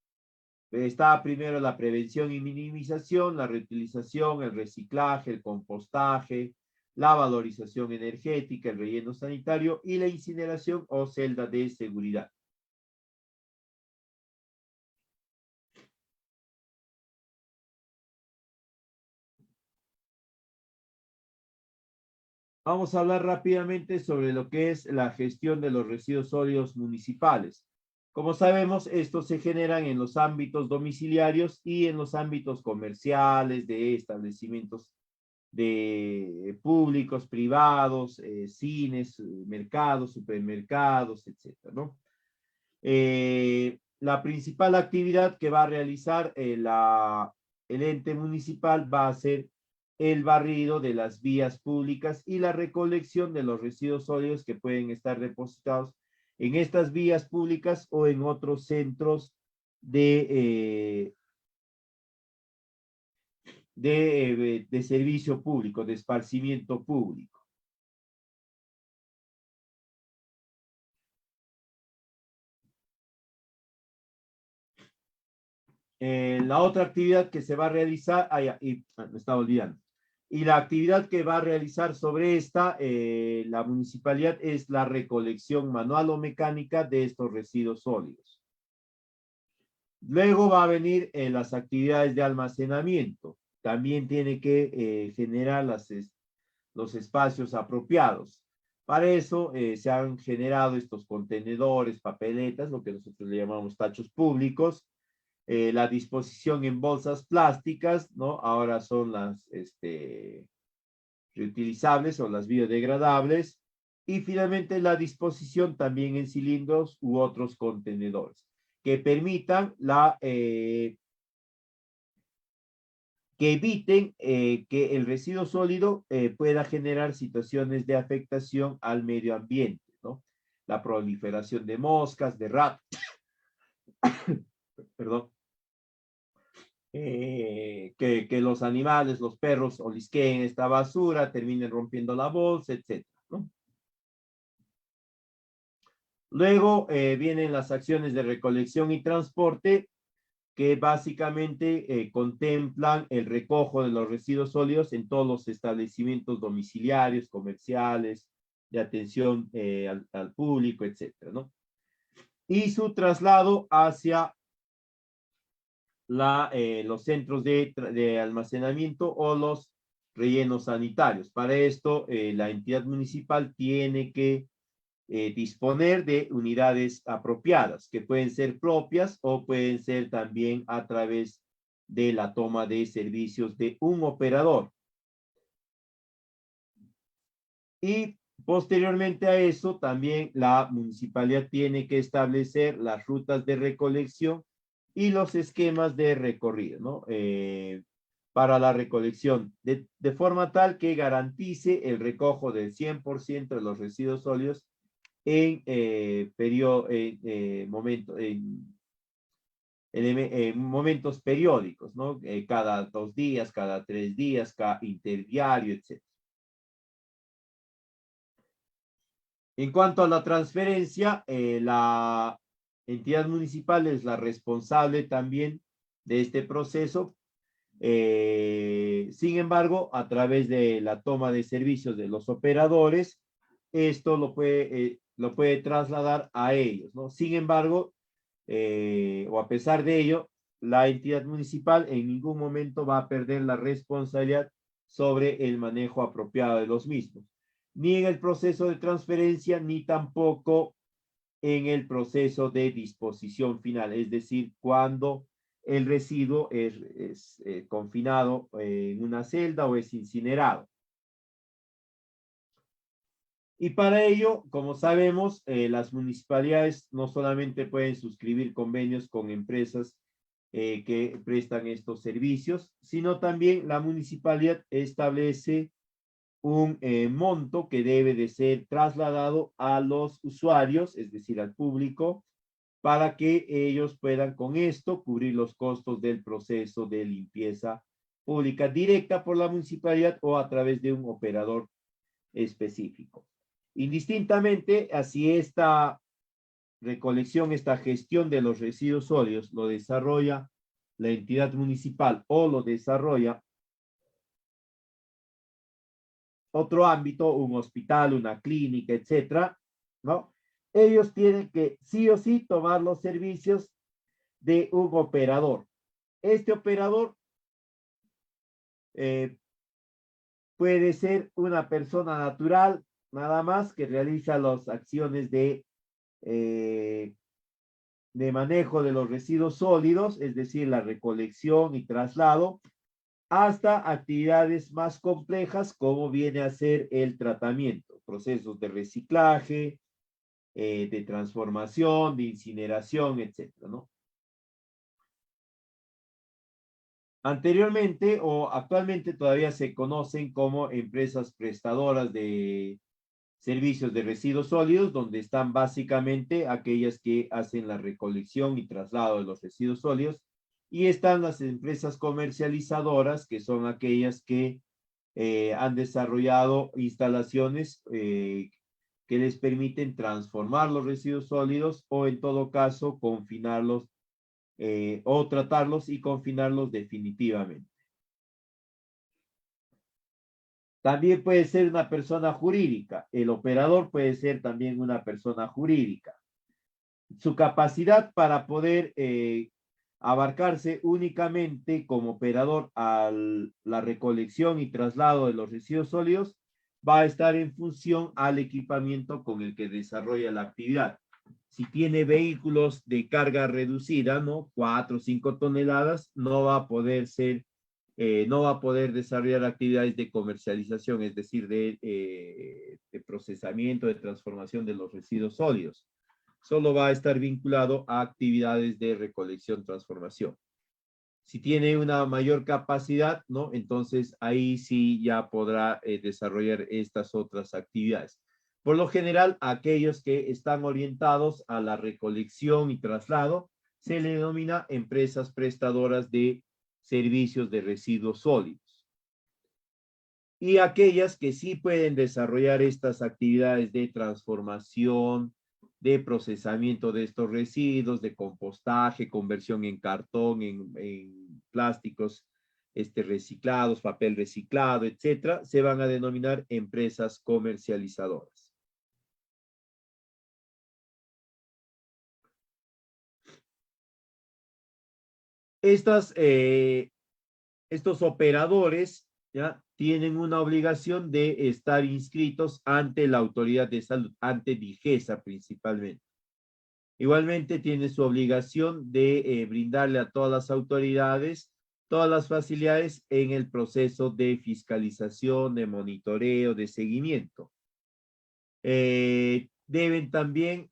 Speaker 1: Está primero la prevención y minimización, la reutilización, el reciclaje, el compostaje, la valorización energética, el relleno sanitario y la incineración o celda de seguridad. Vamos a hablar rápidamente sobre lo que es la gestión de los residuos sólidos municipales. Como sabemos, estos se generan en los ámbitos domiciliarios y en los ámbitos comerciales de establecimientos de públicos, privados, cines, mercados, supermercados, etcétera, ¿no? La principal actividad que va a realizar el ente municipal va a ser el barrido de las vías públicas y la recolección de los residuos sólidos que pueden estar depositados en estas vías públicas o en otros centros de, de servicio público, de esparcimiento público. La otra actividad que se va a realizar, me estaba olvidando, y la actividad que va a realizar sobre esta, la municipalidad, es la recolección manual o mecánica de estos residuos sólidos. Luego va a venir las actividades de almacenamiento. También tiene que generar los espacios apropiados. Para eso se han generado estos contenedores, papeletas, lo que nosotros le llamamos tachos públicos, la disposición en bolsas plásticas, ¿no? Ahora son las reutilizables o las biodegradables. Y finalmente la disposición también en cilindros u otros contenedores que permitan que eviten que el residuo sólido pueda generar situaciones de afectación al medio ambiente, ¿no? La proliferación de moscas, de ratas, perdón, que los animales, los perros, olisqueen esta basura, terminen rompiendo la bolsa, etc., ¿no? Luego vienen las acciones de recolección y transporte, que básicamente contemplan el recojo de los residuos sólidos en todos los establecimientos domiciliarios, comerciales, de atención al público, etcétera, ¿no? Y su traslado hacia los centros de almacenamiento o los rellenos sanitarios. Para esto, la entidad municipal tiene que disponer de unidades apropiadas, que pueden ser propias o pueden ser también a través de la toma de servicios de un operador. Y posteriormente a eso, también la municipalidad tiene que establecer las rutas de recolección y los esquemas de recorrido, ¿no? Para la recolección, de forma tal que garantice el recojo del 100% de los residuos sólidos en, momentos periódicos, ¿no? Cada 2 días, cada 3 días, cada interdiario, etc. En cuanto a la transferencia, la entidad municipal es la responsable también de este proceso. Sin embargo, a través de la toma de servicios de los operadores, esto lo puede trasladar a ellos, ¿no? Sin embargo, o a pesar de ello, la entidad municipal en ningún momento va a perder la responsabilidad sobre el manejo apropiado de los mismos, ni en el proceso de transferencia, ni tampoco en el proceso de disposición final, es decir, cuando el residuo es confinado en una celda o es incinerado. Y para ello, como sabemos, las municipalidades no solamente pueden suscribir convenios con empresas que prestan estos servicios, sino también la municipalidad establece un monto que debe de ser trasladado a los usuarios, es decir, al público, para que ellos puedan con esto cubrir los costos del proceso de limpieza pública directa por la municipalidad o a través de un operador específico. Indistintamente, así esta recolección, esta gestión de los residuos sólidos lo desarrolla la entidad municipal o lo desarrolla otro ámbito, un hospital, una clínica, etcétera, ¿no? Ellos tienen que sí o sí tomar los servicios de un operador. Este operador Puede ser una persona natural, nada más, que realiza las acciones de manejo de los residuos sólidos, es decir, la recolección y traslado, hasta actividades más complejas como viene a ser el tratamiento, procesos de reciclaje, de transformación, de incineración, etcétera, ¿no? Anteriormente o actualmente todavía se conocen como empresas prestadoras de servicios de residuos sólidos, donde están básicamente aquellas que hacen la recolección y traslado de los residuos sólidos, y están las empresas comercializadoras, que son aquellas que han desarrollado instalaciones que les permiten transformar los residuos sólidos o en todo caso confinarlos o tratarlos y confinarlos definitivamente. También puede ser una persona jurídica. El operador puede ser también una persona jurídica. Su capacidad para poder abarcarse únicamente como operador a la recolección y traslado de los residuos sólidos va a estar en función al equipamiento con el que desarrolla la actividad. Si tiene vehículos de carga reducida, ¿no? 4 o 5 toneladas, no va a poder desarrollar actividades de comercialización, es decir, de procesamiento, de transformación de los residuos sólidos. Solo va a estar vinculado a actividades de recolección, transformación. Si tiene una mayor capacidad, ¿no? Entonces ahí sí ya podrá desarrollar estas otras actividades. Por lo general, aquellos que están orientados a la recolección y traslado se le denomina empresas prestadoras de servicios de residuos sólidos. Y aquellas que sí pueden desarrollar estas actividades de transformación, de procesamiento de estos residuos, de compostaje, conversión en cartón, en plásticos reciclados, papel reciclado, etcétera, se van a denominar empresas comercializadoras. Estos operadores ¿ya? Tienen una obligación de estar inscritos ante la autoridad de salud, ante DIGESA principalmente. Igualmente tiene su obligación de brindarle a todas las autoridades todas las facilidades en el proceso de fiscalización, de monitoreo, de seguimiento. Deben también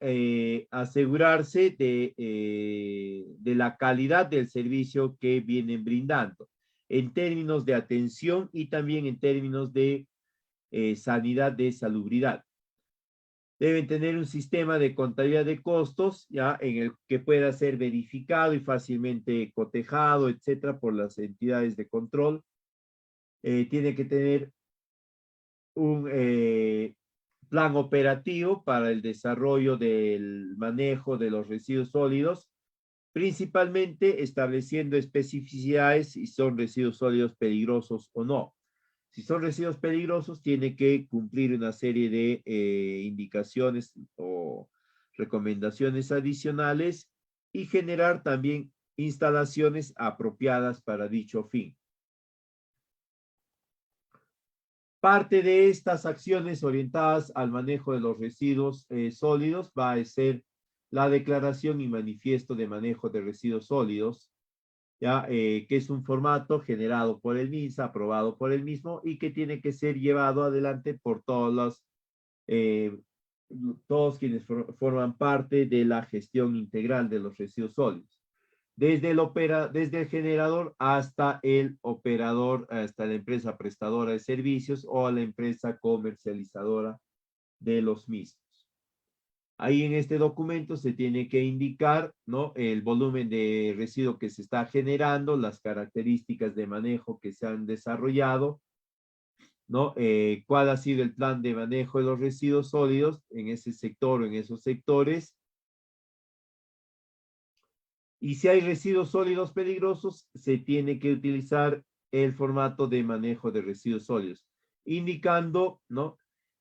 Speaker 1: asegurarse de la calidad del servicio que vienen brindando en términos de atención y también en términos de sanidad, de salubridad. Deben tener un sistema de contabilidad de costos, ya en el que pueda ser verificado y fácilmente cotejado, etcétera, por las entidades de control. Tiene que tener un plan operativo para el desarrollo del manejo de los residuos sólidos, principalmente estableciendo especificidades si son residuos sólidos peligrosos o no. Si son residuos peligrosos, tiene que cumplir una serie de indicaciones o recomendaciones adicionales y generar también instalaciones apropiadas para dicho fin. Parte de estas acciones orientadas al manejo de los residuos sólidos va a ser la declaración y manifiesto de manejo de residuos sólidos, ¿ya? Que es un formato generado por el MINSA, aprobado por el mismo y que tiene que ser llevado adelante por todos quienes forman parte de la gestión integral de los residuos sólidos. Desde el generador hasta el operador, hasta la empresa prestadora de servicios o a la empresa comercializadora de los mismos. Ahí en este documento se tiene que indicar, ¿no? El volumen de residuo que se está generando, las características de manejo que se han desarrollado, ¿no? Cuál ha sido el plan de manejo de los residuos sólidos en ese sector o en esos sectores. Y si hay residuos sólidos peligrosos, se tiene que utilizar el formato de manejo de residuos sólidos, indicando, ¿no?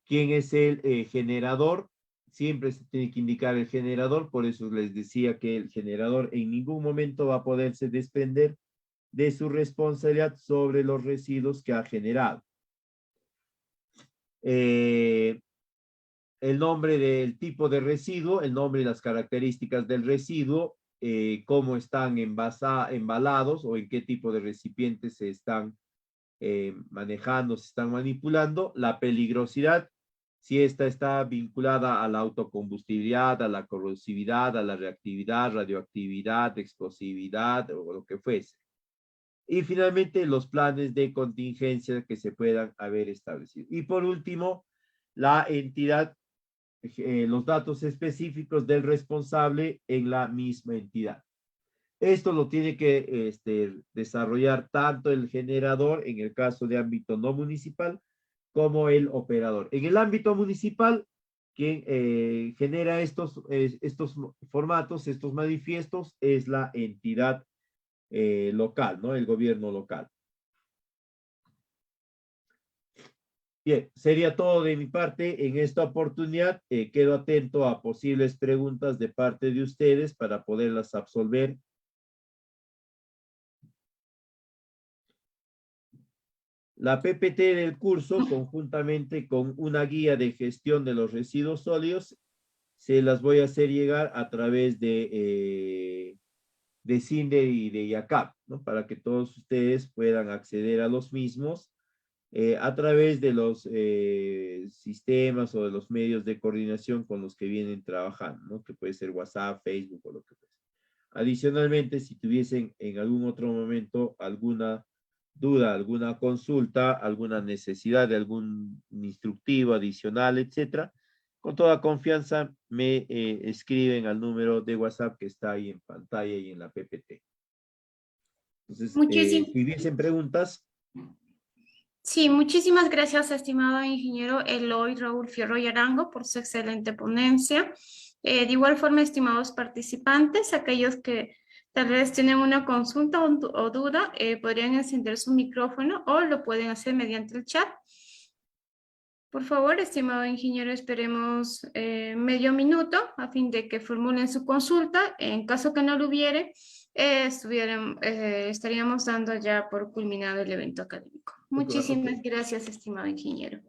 Speaker 1: Quién es el generador. Siempre se tiene que indicar el generador, por eso les decía que el generador en ningún momento va a poderse desprender de su responsabilidad sobre los residuos que ha generado. el nombre del tipo de residuo, el nombre y las características del residuo, cómo están embalados o en qué tipo de recipientes se están manejando, se están manipulando, la peligrosidad, si esta está vinculada a la autocombustibilidad, a la corrosividad, a la reactividad, radioactividad, explosividad o lo que fuese. Y finalmente los planes de contingencia que se puedan haber establecido. Y por último, la entidad, los datos específicos del responsable en la misma entidad. Esto lo tiene que desarrollar tanto el generador, en el caso de ámbito no municipal, como el operador. En el ámbito municipal, quien genera estos formatos, estos manifiestos, es la entidad local, ¿no? El gobierno local. Bien, sería todo de mi parte en esta oportunidad. Quedo atento a posibles preguntas de parte de ustedes para poderlas absolver. La PPT del curso, conjuntamente con una guía de gestión de los residuos sólidos, se las voy a hacer llegar a través de CINDE y de IACAP, ¿no? Para que todos ustedes puedan acceder a los mismos a través de los sistemas o de los medios de coordinación con los que vienen trabajando, ¿no? Que puede ser WhatsApp, Facebook o lo que fuese. Adicionalmente, si tuviesen en algún otro momento alguna duda, alguna consulta, alguna necesidad de algún instructivo adicional, etcétera, con toda confianza me escriben al número de WhatsApp que está ahí en pantalla y en la PPT. Entonces, si hubiesen preguntas.
Speaker 3: Sí, muchísimas gracias, estimado ingeniero Eloy Raúl Fierro y Arango, por su excelente ponencia. De igual forma, estimados participantes, aquellos que tal vez tienen una consulta o duda, podrían encender su micrófono o lo pueden hacer mediante el chat. Por favor, estimado ingeniero, esperemos medio minuto a fin de que formulen su consulta. En caso que no lo hubiere, estaríamos dando ya por culminado el evento académico. Muchísimas gracias, estimado ingeniero.